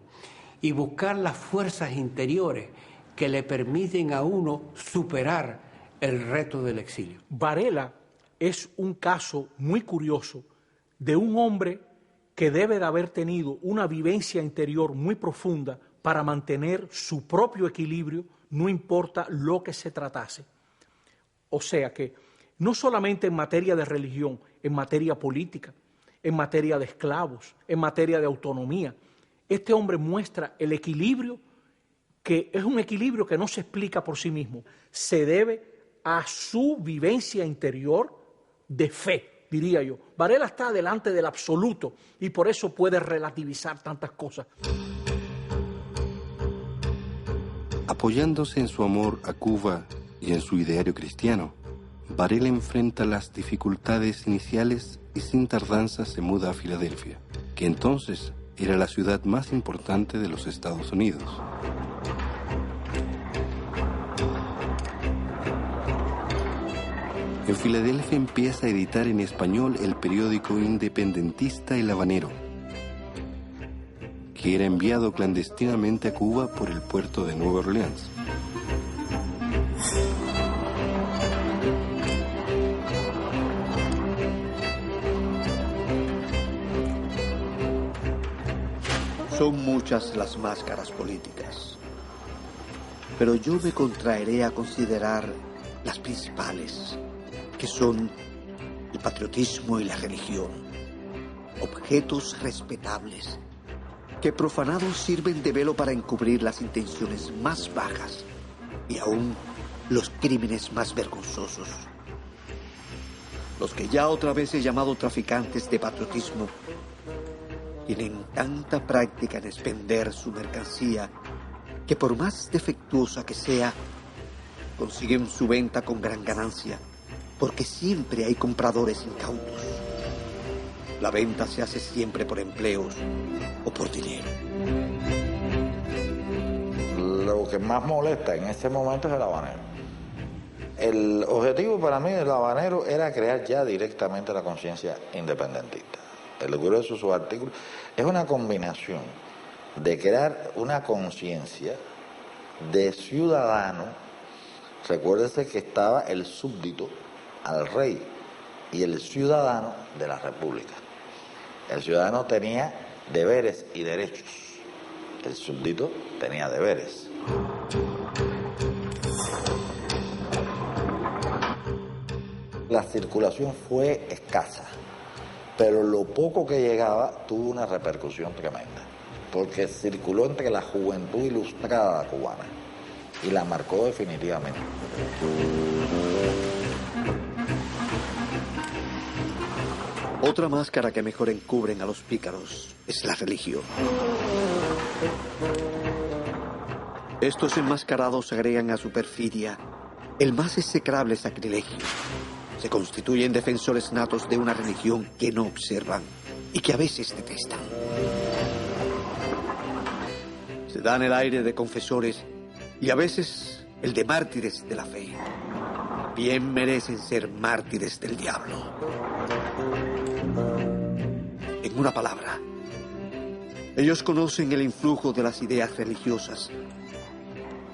y buscar las fuerzas interiores que le permiten a uno superar el reto del exilio. Varela es un caso muy curioso de un hombre que debe de haber tenido una vivencia interior muy profunda para mantener su propio equilibrio, no importa lo que se tratase. O sea que no solamente en materia de religión, en materia política, en materia de esclavos, en materia de autonomía, este hombre muestra el equilibrio, que es un equilibrio que no se explica por sí mismo, se debe a su vivencia interior de fe, diría yo. Varela está delante del absoluto y por eso puede relativizar tantas cosas. Apoyándose en su amor a Cuba y en su ideario cristiano, Varela enfrenta las dificultades iniciales y sin tardanza se muda a Filadelfia, que entonces era la ciudad más importante de los Estados Unidos. En Filadelfia empieza a editar en español el periódico independentista El Habanero, que era enviado clandestinamente a Cuba por el puerto de Nueva Orleans. Son muchas las máscaras políticas, pero yo me contraeré a considerar las principales, que son el patriotismo y la religión, objetos respetables, que profanados sirven de velo para encubrir las intenciones más bajas y aún los crímenes más vergonzosos. Los que ya otra vez he llamado traficantes de patriotismo tienen tanta práctica en expender su mercancía que por más defectuosa que sea, consiguen su venta con gran ganancia, porque siempre hay compradores incautos. La venta se hace siempre por empleos o por dinero. Lo que más molesta en ese momento es el habanero. El objetivo para mí del habanero era crear ya directamente la conciencia independentista. El grueso de sus artículos es una combinación de crear una conciencia de ciudadano. Recuérdese que estaba el súbdito al rey y el ciudadano de la república. El ciudadano tenía deberes y derechos. El súbdito tenía deberes. La circulación fue escasa, pero lo poco que llegaba tuvo una repercusión tremenda, porque circuló entre la juventud ilustrada cubana y la marcó definitivamente. Otra máscara que mejor encubren a los pícaros es la religión. Estos enmascarados agregan a su perfidia el más execrable sacrilegio. Se constituyen defensores natos de una religión que no observan y que a veces detestan. Se dan el aire de confesores y a veces el de mártires de la fe. Bien merecen ser mártires del diablo. En una palabra, ellos conocen el influjo de las ideas religiosas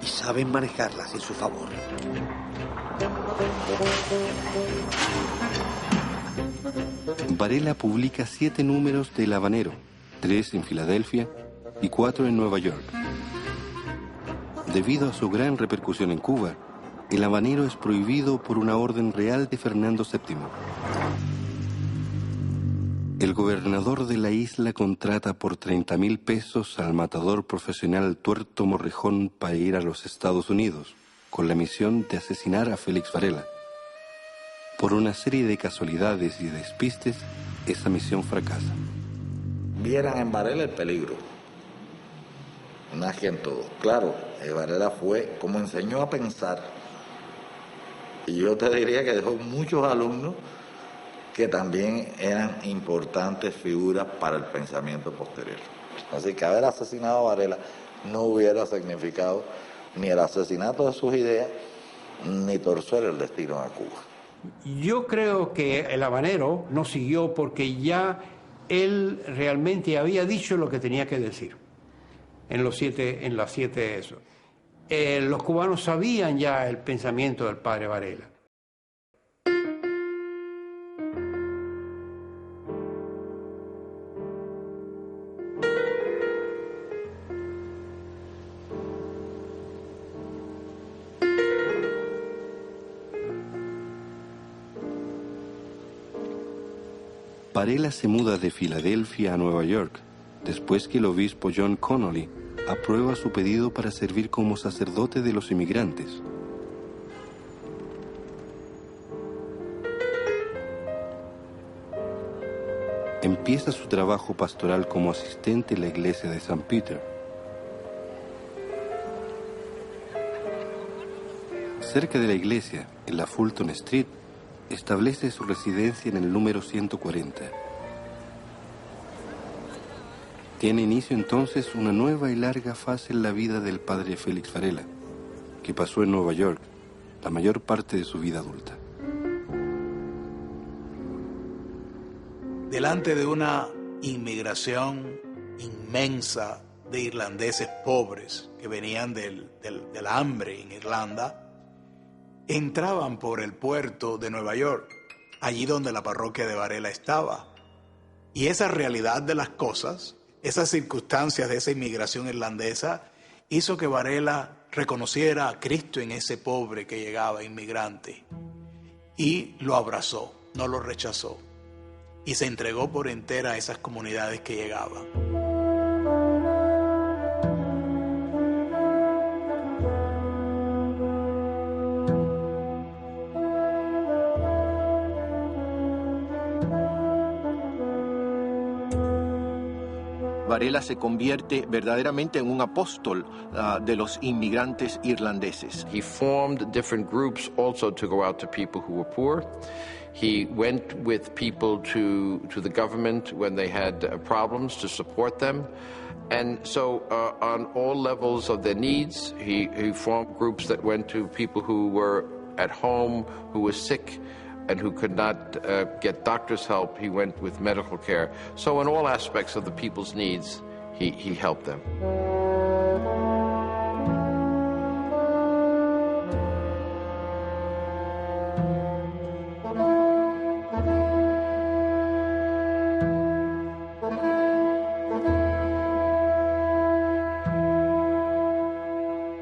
y saben manejarlas en su favor. Varela publica 7 números de El Habanero, 3 en Filadelfia y 4 en Nueva York. Debido a su gran repercusión en Cuba, El Habanero es prohibido por una orden real de Fernando VII. El gobernador de la isla contrata por 30,000 pesos al matador profesional Tuerto Morrejón para ir a los Estados Unidos, con la misión de asesinar a Félix Varela. Por una serie de casualidades y despistes, esa misión fracasa. Vieran en Varela el peligro, más que en todo. Claro, Varela fue, como enseñó a pensar, y yo te diría que dejó muchos alumnos que también eran importantes figuras para el pensamiento posterior. Así que haber asesinado a Varela no hubiera significado ni el asesinato de sus ideas, ni torcer el destino a Cuba. Yo creo que El Habanero no siguió porque ya él realmente había dicho lo que tenía que decir en las siete eso. Los cubanos sabían ya el pensamiento del padre Varela. Varela se muda de Filadelfia a Nueva York, después que el obispo John Connolly aprueba su pedido para servir como sacerdote de los inmigrantes. Empieza su trabajo pastoral como asistente en la iglesia de St. Peter. Cerca de la iglesia, en la Fulton Street, establece su residencia en el número 140. Tiene inicio entonces una nueva y larga fase en la vida del padre Félix Varela, que pasó en Nueva York la mayor parte de su vida adulta. Delante de una inmigración inmensa de irlandeses pobres que venían del hambre en Irlanda, entraban por el puerto de Nueva York, allí donde la parroquia de Varela estaba. Y esa realidad de las cosas, esas circunstancias de esa inmigración irlandesa, hizo que Varela reconociera a Cristo en ese pobre que llegaba inmigrante. Y lo abrazó, no lo rechazó. Y se entregó por entera a esas comunidades que llegaban. Varela se convierte verdaderamente en un apóstol de los inmigrantes irlandeses. He formed different groups also to go out to people who were poor. He went with people to the government when they had problems to support them. And so on all levels of their needs, he formed groups that went to people who were at home, who were sick, and who could not get doctor's help. He went with medical care. So in all aspects of the people's needs, he helped them.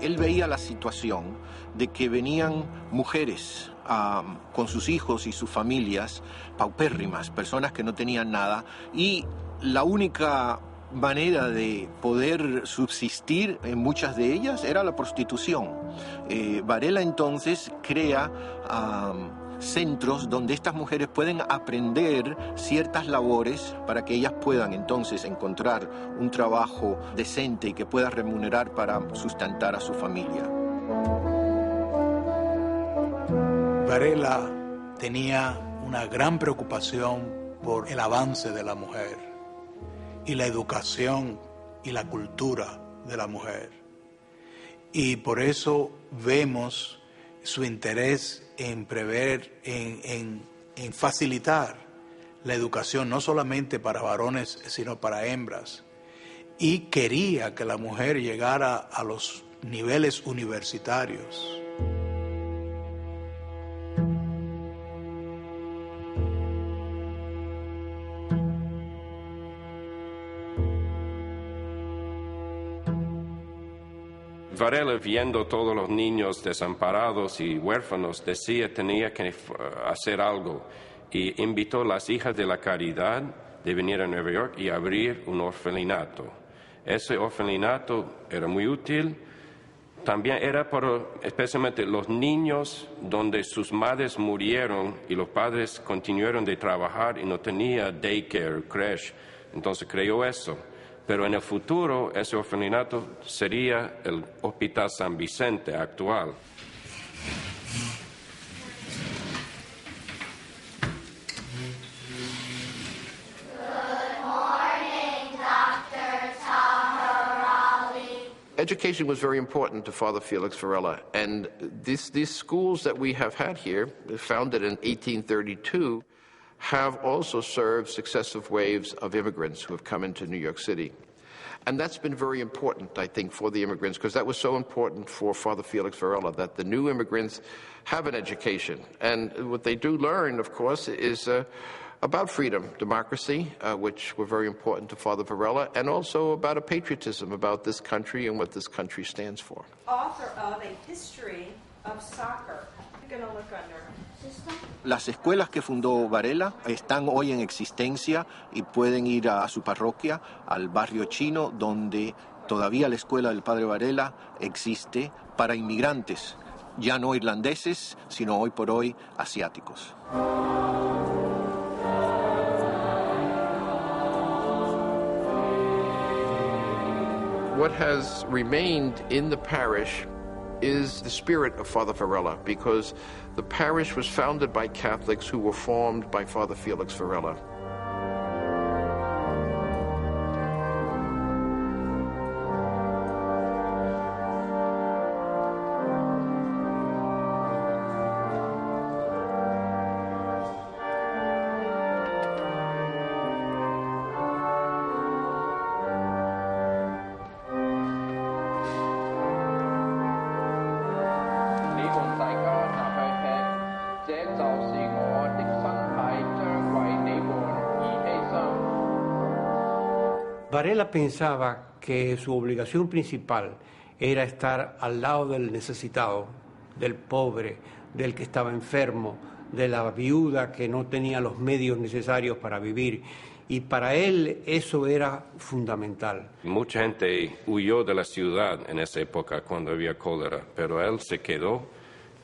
Él veía la situación de que venían mujeres con sus hijos y sus familias paupérrimas, personas que no tenían nada, y la única manera de poder subsistir en muchas de ellas era la prostitución. Varela entonces crea centros donde estas mujeres pueden aprender ciertas labores para que ellas puedan entonces encontrar un trabajo decente y que pueda remunerar para sustentar a su familia. Varela tenía una gran preocupación por el avance de la mujer y la educación y la cultura de la mujer. Y por eso vemos su interés en prever, en facilitar la educación, no solamente para varones, sino para hembras. Y quería que la mujer llegara a los niveles universitarios. Varela, viendo todos los niños desamparados y huérfanos, decía que tenía que hacer algo y invitó a las hijas de la caridad de venir a Nueva York y abrir un orfelinato. Ese orfelinato era muy útil, también era para especialmente los niños donde sus madres murieron y los padres continuaron de trabajar y no tenía daycare, creche, entonces creó eso. Pero en el futuro ese orfelinato sería el Hospital San Vicente actual. Education was very important to Father Felix Varela, and these schools that we have had here, founded in 1832, have also served successive waves of immigrants who have come into New York City. And that's been very important, I think, for the immigrants, because that was so important for Father Felix Varela, that the new immigrants have an education. And what they do learn, of course, is about freedom, democracy, which were very important to Father Varela, and also about a patriotism about this country and what this country stands for. Author of A History of Soccer. I'm going to look under. Las escuelas que fundó Varela están hoy en existencia y pueden ir a su parroquia, al barrio chino, donde todavía la escuela del Padre Varela existe para inmigrantes, ya no irlandeses, sino hoy por hoy asiáticos. What has remained in the parish is the spirit of Father Varela, because the parish was founded by Catholics who were formed by Father Felix Varela. Varela pensaba que su obligación principal era estar al lado del necesitado, del pobre, del que estaba enfermo, de la viuda que no tenía los medios necesarios para vivir. Y para él eso era fundamental. Mucha gente huyó de la ciudad en esa época cuando había cólera, pero él se quedó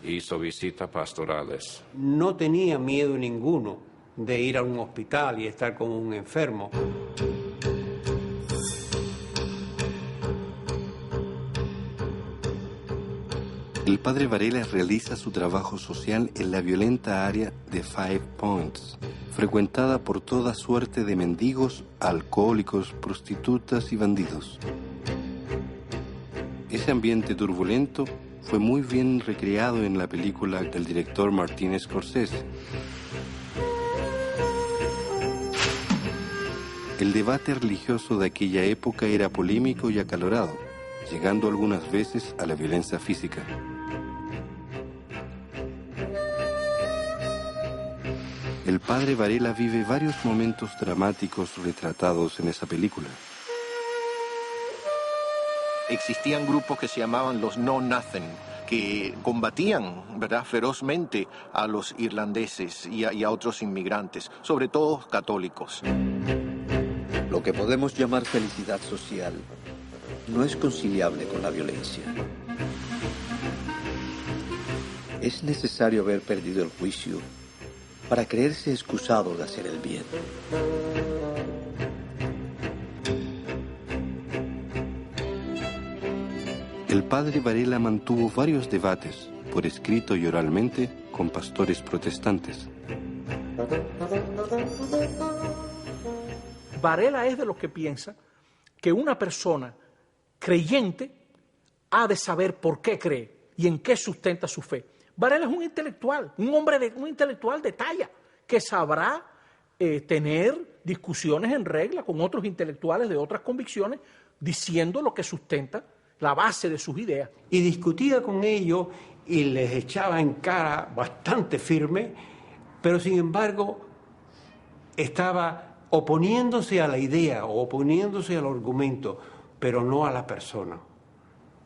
e hizo visitas pastorales. No tenía miedo ninguno de ir a un hospital y estar con un enfermo. El Padre Varela realiza su trabajo social en la violenta área de Five Points, frecuentada por toda suerte de mendigos, alcohólicos, prostitutas y bandidos. Ese ambiente turbulento fue muy bien recreado en la película del director Martin Scorsese. El debate religioso de aquella época era polémico y acalorado, llegando algunas veces a la violencia física. El Padre Varela vive varios momentos dramáticos retratados en esa película. Existían grupos que se llamaban los Know Nothing, que combatían, ¿verdad?, ferozmente a los irlandeses y a otros inmigrantes, sobre todo católicos. Lo que podemos llamar felicidad social no es conciliable con la violencia. Es necesario haber perdido el juicio para creerse excusado de hacer el bien. El padre Varela mantuvo varios debates, por escrito y oralmente, con pastores protestantes. Varela es de los que piensa que una persona creyente ha de saber por qué cree y en qué sustenta su fe. Varela es un intelectual, un intelectual de talla, que sabrá tener discusiones en regla con otros intelectuales de otras convicciones, diciendo lo que sustenta la base de sus ideas. Y discutía con ellos y les echaba en cara bastante firme, pero sin embargo estaba oponiéndose a la idea o oponiéndose al argumento, pero no a la persona.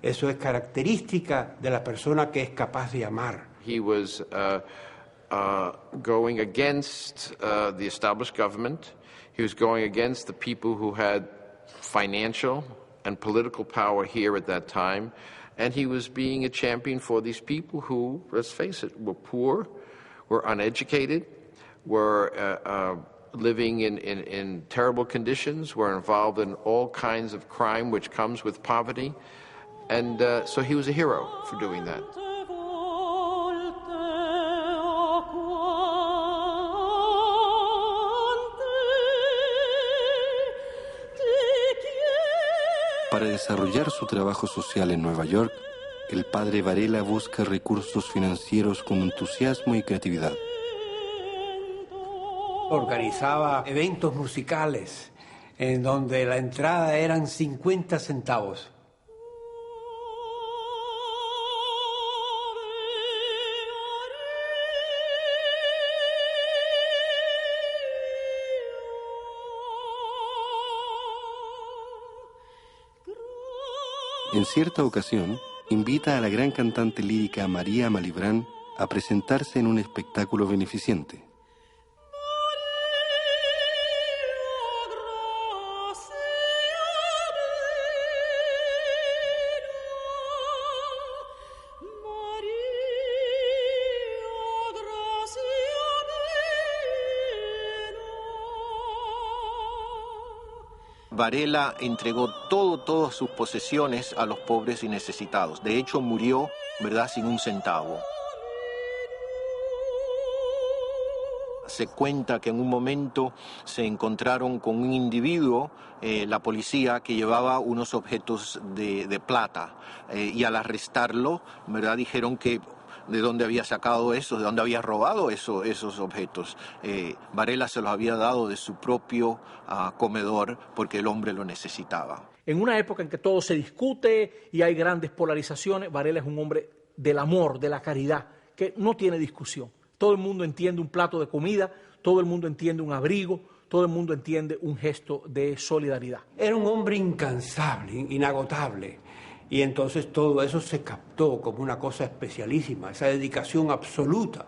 Eso es característica de la persona que es capaz de amar. He was going against the established government. He was going against the people who had financial and political power here at that time. And he was being a champion for these people who, let's face it, were poor, were uneducated, were living in terrible conditions, were involved in all kinds of crime which comes with poverty. And so he was a hero for doing that. Para desarrollar su trabajo social en Nueva York, el padre Varela busca recursos financieros con entusiasmo y creatividad. Organizaba eventos musicales en donde la entrada eran 50 centavos. En cierta ocasión, invita a la gran cantante lírica María Malibran a presentarse en un espectáculo beneficente. Varela entregó todas sus posesiones a los pobres y necesitados. De hecho, murió, ¿verdad?, sin un centavo. Se cuenta que en un momento se encontraron con un individuo, la policía, que llevaba unos objetos de plata. Y al arrestarlo, ¿verdad?, dijeron que de dónde había sacado eso, de dónde había robado esos objetos. Varela se los había dado de su propio comedor porque el hombre lo necesitaba. En una época en que todo se discute y hay grandes polarizaciones, Varela es un hombre del amor, de la caridad, que no tiene discusión. Todo el mundo entiende un plato de comida, todo el mundo entiende un abrigo, todo el mundo entiende un gesto de solidaridad. Era un hombre incansable, inagotable. Y entonces todo eso se captó como una cosa especialísima, esa dedicación absoluta.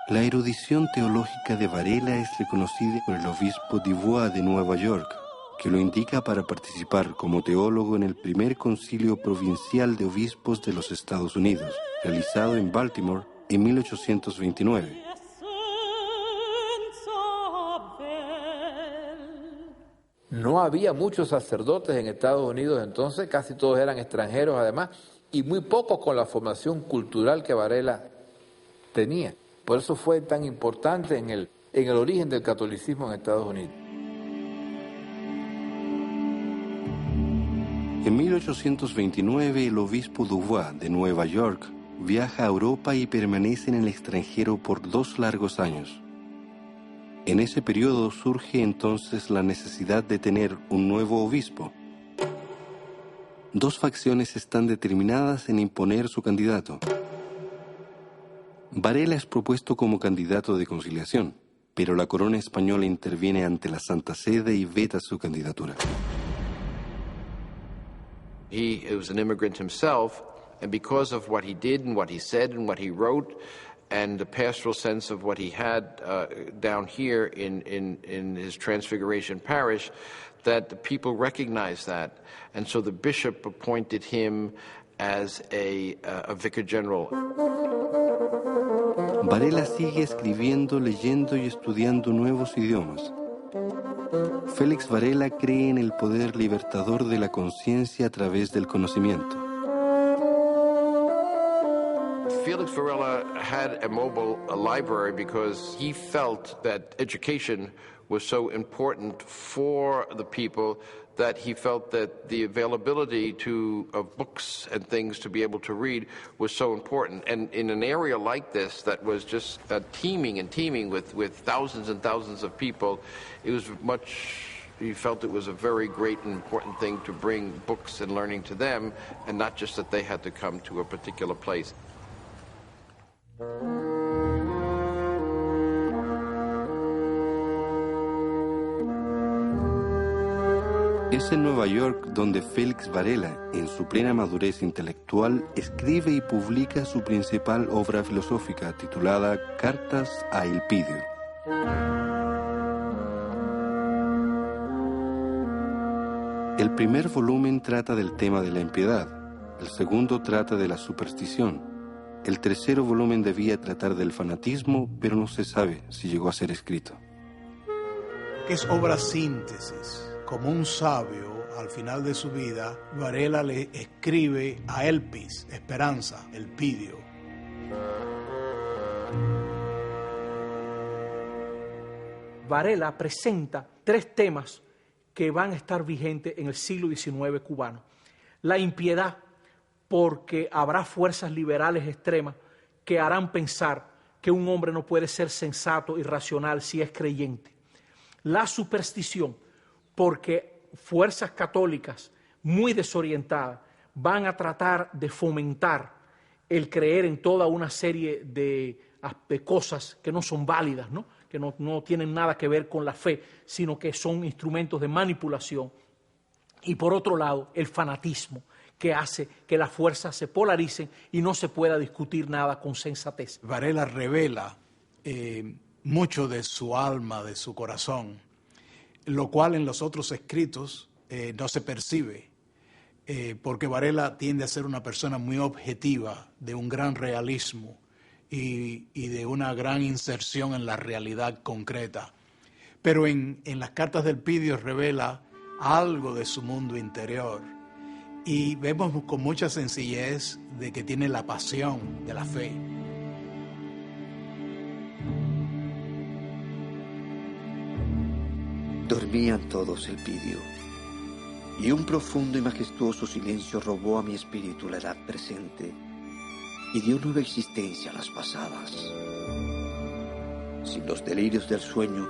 La erudición teológica de Varela es reconocida por el obispo Dubois de Nueva York, que lo indica para participar como teólogo en el primer concilio provincial de obispos de los Estados Unidos, realizado en Baltimore en 1829. No había muchos sacerdotes en Estados Unidos entonces, casi todos eran extranjeros además, y muy pocos con la formación cultural que Varela tenía. Por eso fue tan importante en el origen del catolicismo en Estados Unidos. En 1829, el obispo Dubois de Nueva York viaja a Europa y permanece en el extranjero por 2 largos años. En ese periodo surge entonces la necesidad de tener un nuevo obispo. 2 facciones están determinadas en imponer su candidato. Varela es propuesto como candidato de conciliación, pero la corona española interviene ante la Santa Sede y veta su candidatura. He was an immigrant himself, and because of what he did and what he said and what he wrote, and the pastoral sense of what he had down here in his Transfiguration parish, that the people recognized that. And so the bishop appointed him as a vicar general. Varela sigue escribiendo, leyendo y estudiando nuevos idiomas. Félix Varela cree en el poder libertador de la conciencia a través del conocimiento. Felix Varela had a mobile library because he felt that education was so important for the people that he felt that the availability of books and things to be able to read was so important. And in an area like this that was just teeming with thousands and thousands of people, he felt it was a very great and important thing to bring books and learning to them, and not just that they had to come to a particular place. Es en Nueva York donde Félix Varela, en su plena madurez intelectual, escribe y publica su principal obra filosófica titulada Cartas a Elpidio. El primer volumen trata del tema de la impiedad, el segundo trata de la superstición, el tercero volumen debía tratar del fanatismo, pero no se sabe si llegó a ser escrito. Es obra síntesis. Como un sabio, al final de su vida, Varela le escribe a Elpis, Esperanza, Elpidio. Varela presenta 3 temas que van a estar vigentes en el siglo XIX cubano. La impiedad, porque habrá fuerzas liberales extremas que harán pensar que un hombre no puede ser sensato y racional si es creyente. La superstición, porque fuerzas católicas muy desorientadas van a tratar de fomentar el creer en toda una serie de cosas que no son válidas, ¿no? Que no tienen nada que ver con la fe, sino que son instrumentos de manipulación. Y por otro lado, el fanatismo, que hace que las fuerzas se polaricen y no se pueda discutir nada con sensatez. Varela revela mucho de su alma, de su corazón, lo cual en los otros escritos no se percibe, porque Varela tiende a ser una persona muy objetiva, de un gran realismo y de una gran inserción en la realidad concreta. Pero en las cartas del Elpidio revela algo de su mundo interior y vemos con mucha sencillez de que tiene la pasión de la fe. Dormían todos, Elpidio, y un profundo y majestuoso silencio robó a mi espíritu la edad presente y dio nueva existencia a las pasadas. Sin los delirios del sueño,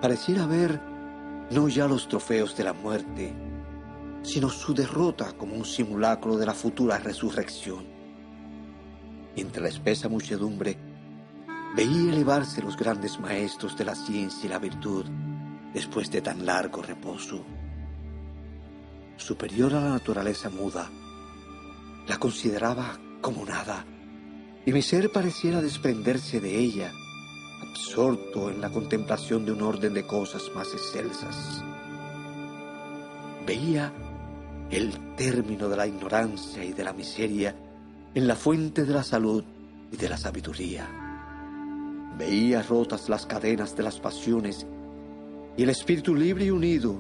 pareciera ver no ya los trofeos de la muerte, sino su derrota como un simulacro de la futura resurrección. Entre la espesa muchedumbre, veía elevarse los grandes maestros de la ciencia y la virtud después de tan largo reposo. Superior a la naturaleza muda, la consideraba como nada, y mi ser pareciera desprenderse de ella, absorto en la contemplación de un orden de cosas más excelsas. Veía el término de la ignorancia y de la miseria en la fuente de la salud y de la sabiduría. Veía rotas las cadenas de las pasiones y el espíritu libre y unido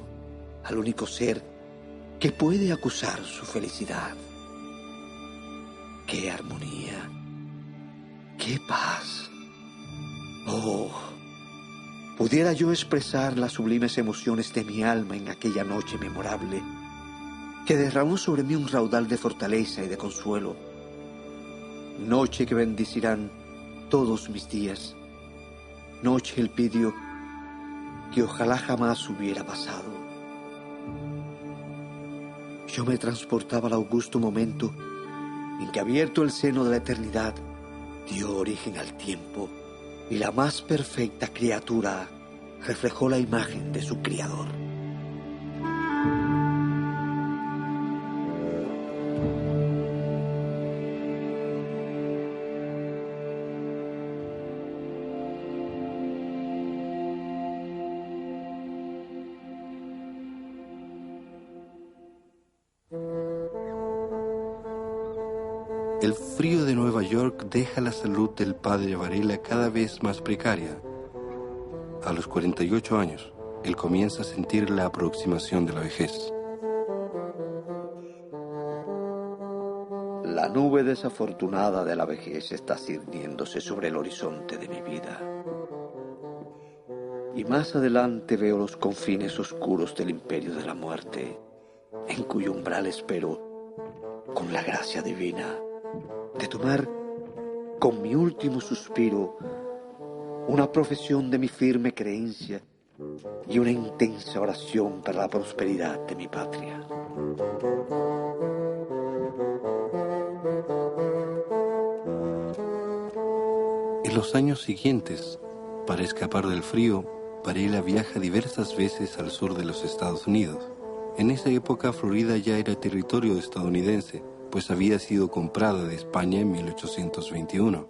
al único ser que puede acusar su felicidad. ¡Qué armonía! ¡Qué paz! ¡Oh! Pudiera yo expresar las sublimes emociones de mi alma en aquella noche memorable que derramó sobre mí un raudal de fortaleza y de consuelo. Noche que bendecirán todos mis días. Noche, Elpidio, que ojalá jamás hubiera pasado. Yo me transportaba al augusto momento en que, abierto el seno de la eternidad, dio origen al tiempo y la más perfecta criatura reflejó la imagen de su Criador. El frío de Nueva York deja la salud del padre Varela cada vez más precaria. A los 48 años, él comienza a sentir la aproximación de la vejez. La nube desafortunada de la vejez está cirniéndose sobre el horizonte de mi vida. Y más adelante veo los confines oscuros del imperio de la muerte, en cuyo umbral espero, con la gracia divina, de tomar con mi último suspiro una profesión de mi firme creencia y una intensa oración para la prosperidad de mi patria. En los años siguientes, para escapar del frío, Varela viaja diversas veces al sur de los Estados Unidos. En esa época, Florida ya era territorio estadounidense, pues había sido comprada de España en 1821.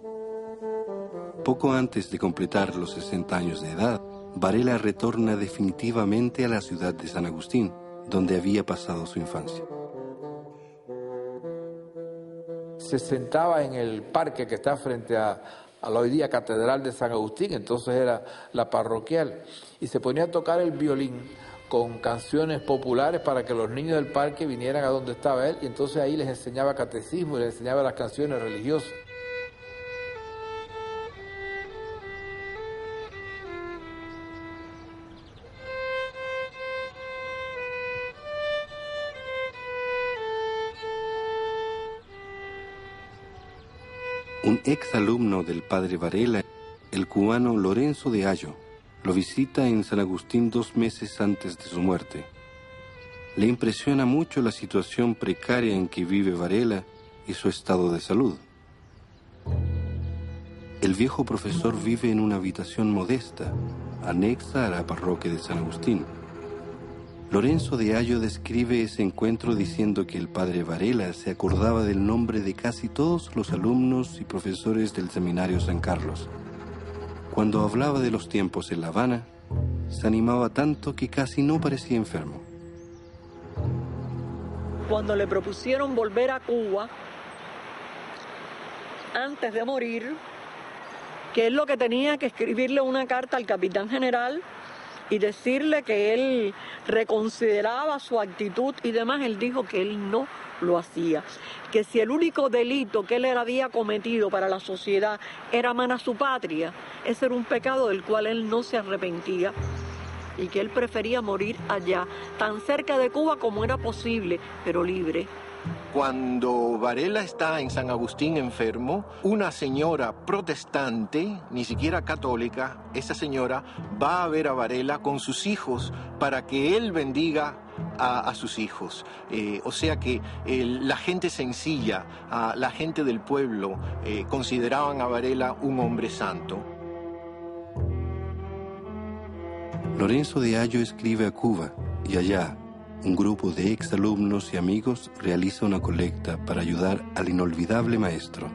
Poco antes de completar los 60 años de edad, Varela retorna definitivamente a la ciudad de San Agustín, donde había pasado su infancia. Se sentaba en el parque que está frente a la hoy día Catedral de San Agustín, entonces era la parroquial, y se ponía a tocar el violín con canciones populares para que los niños del parque vinieran a donde estaba él, y entonces ahí les enseñaba catecismo y les enseñaba las canciones religiosas. Un exalumno del padre Varela, el cubano Lorenzo de Ayo, lo visita en San Agustín 2 meses antes de su muerte. Le impresiona mucho la situación precaria en que vive Varela y su estado de salud. El viejo profesor vive en una habitación modesta, anexa a la parroquia de San Agustín. Lorenzo de Ayo describe ese encuentro diciendo que el padre Varela se acordaba del nombre de casi todos los alumnos y profesores del seminario San Carlos. Cuando hablaba de los tiempos en La Habana, se animaba tanto que casi no parecía enfermo. Cuando le propusieron volver a Cuba, antes de morir, que él lo que tenía que escribirle una carta al capitán general y decirle que él reconsideraba su actitud y demás, él dijo que él no lo hacía, que si el único delito que él había cometido para la sociedad era amar a su patria, ese era un pecado del cual él no se arrepentía y que él prefería morir allá, tan cerca de Cuba como era posible, pero libre. Cuando Varela está en San Agustín enfermo, una señora protestante, ni siquiera católica, esa señora va a ver a Varela con sus hijos para que él bendiga a sus hijos. O sea que la gente sencilla, la gente del pueblo, consideraban a Varela un hombre santo. Lorenzo de Ayo escribe a Cuba y allá un grupo de exalumnos y amigos realiza una colecta para ayudar al inolvidable maestro.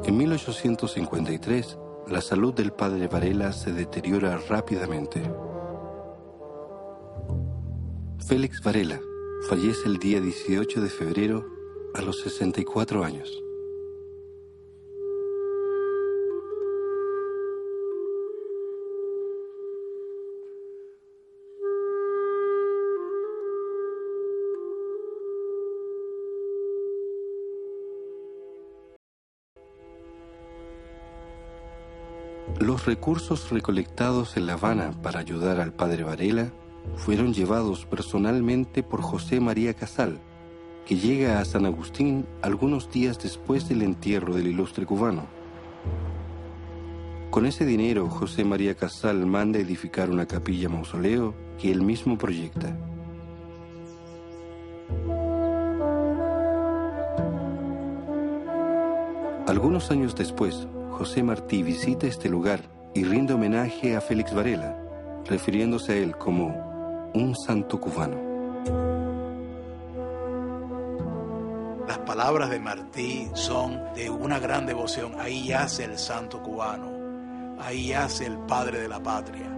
En 1853, la salud del padre Varela se deteriora rápidamente. Félix Varela fallece el día 18 de febrero a los 64 años. Los recursos recolectados en La Habana para ayudar al padre Varela fueron llevados personalmente por José María Casal, que llega a San Agustín algunos días después del entierro del ilustre cubano. Con ese dinero, José María Casal manda edificar una capilla mausoleo que él mismo proyecta. Algunos años después, José Martí visita este lugar y rinde homenaje a Félix Varela, refiriéndose a él como un santo cubano. Las palabras de Martí son de una gran devoción. Ahí yace el santo cubano, ahí yace el padre de la patria,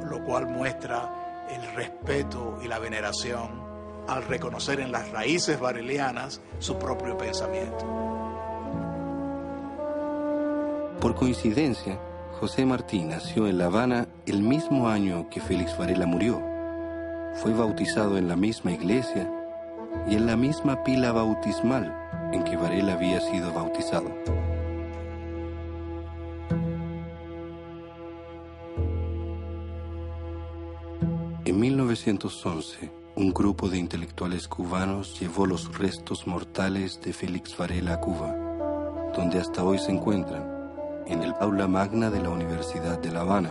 lo cual muestra el respeto y la veneración al reconocer en las raíces varelianas su propio pensamiento. Por coincidencia, José Martí nació en La Habana el mismo año que Félix Varela murió. Fue bautizado en la misma iglesia y en la misma pila bautismal en que Varela había sido bautizado. En 1911, un grupo de intelectuales cubanos llevó los restos mortales de Félix Varela a Cuba, donde hasta hoy se encuentran, en el aula magna de la Universidad de La Habana.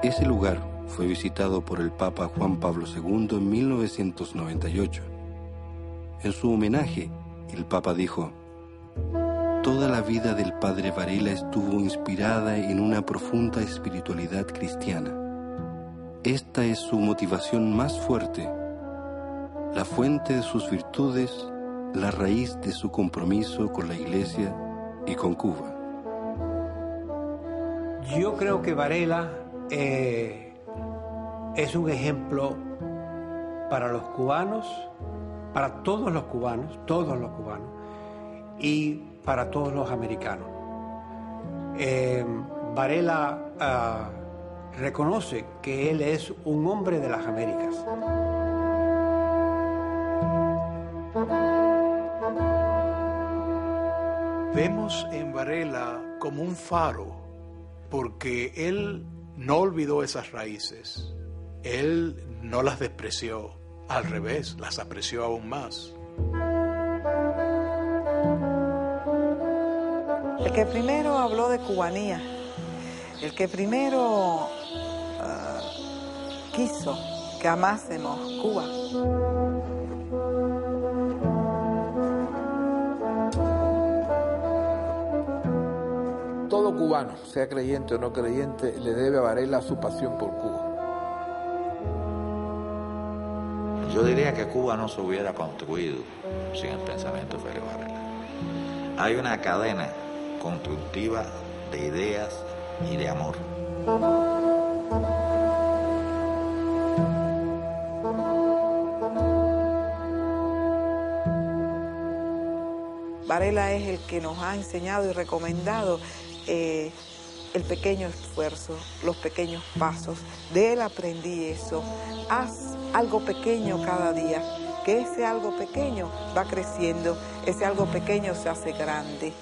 Ese lugar fue visitado por el Papa Juan Pablo II en 1998. En su homenaje, el Papa dijo: "Toda la vida del padre Varela estuvo inspirada en una profunda espiritualidad cristiana. Esta es su motivación más fuerte, la fuente de sus virtudes, la raíz de su compromiso con la Iglesia y con Cuba". Yo creo que Varela es un ejemplo para los cubanos, para todos los cubanos, y para todos los americanos. Varela reconoce que él es un hombre de las Américas. Vemos en Varela como un faro, porque él no olvidó esas raíces, él no las despreció, al revés, las apreció aún más. El que primero habló de cubanía, el que primero quiso que amásemos Cuba. Todo cubano, sea creyente o no creyente, le debe a Varela su pasión por Cuba. Yo diría que Cuba no se hubiera construido sin el pensamiento de Félix Varela. Hay una cadena constructiva de ideas y de amor. Varela es el que nos ha enseñado y recomendado el pequeño esfuerzo, los pequeños pasos. De él aprendí eso. Haz algo pequeño cada día, que ese algo pequeño va creciendo, ese algo pequeño se hace grande.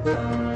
Thank you.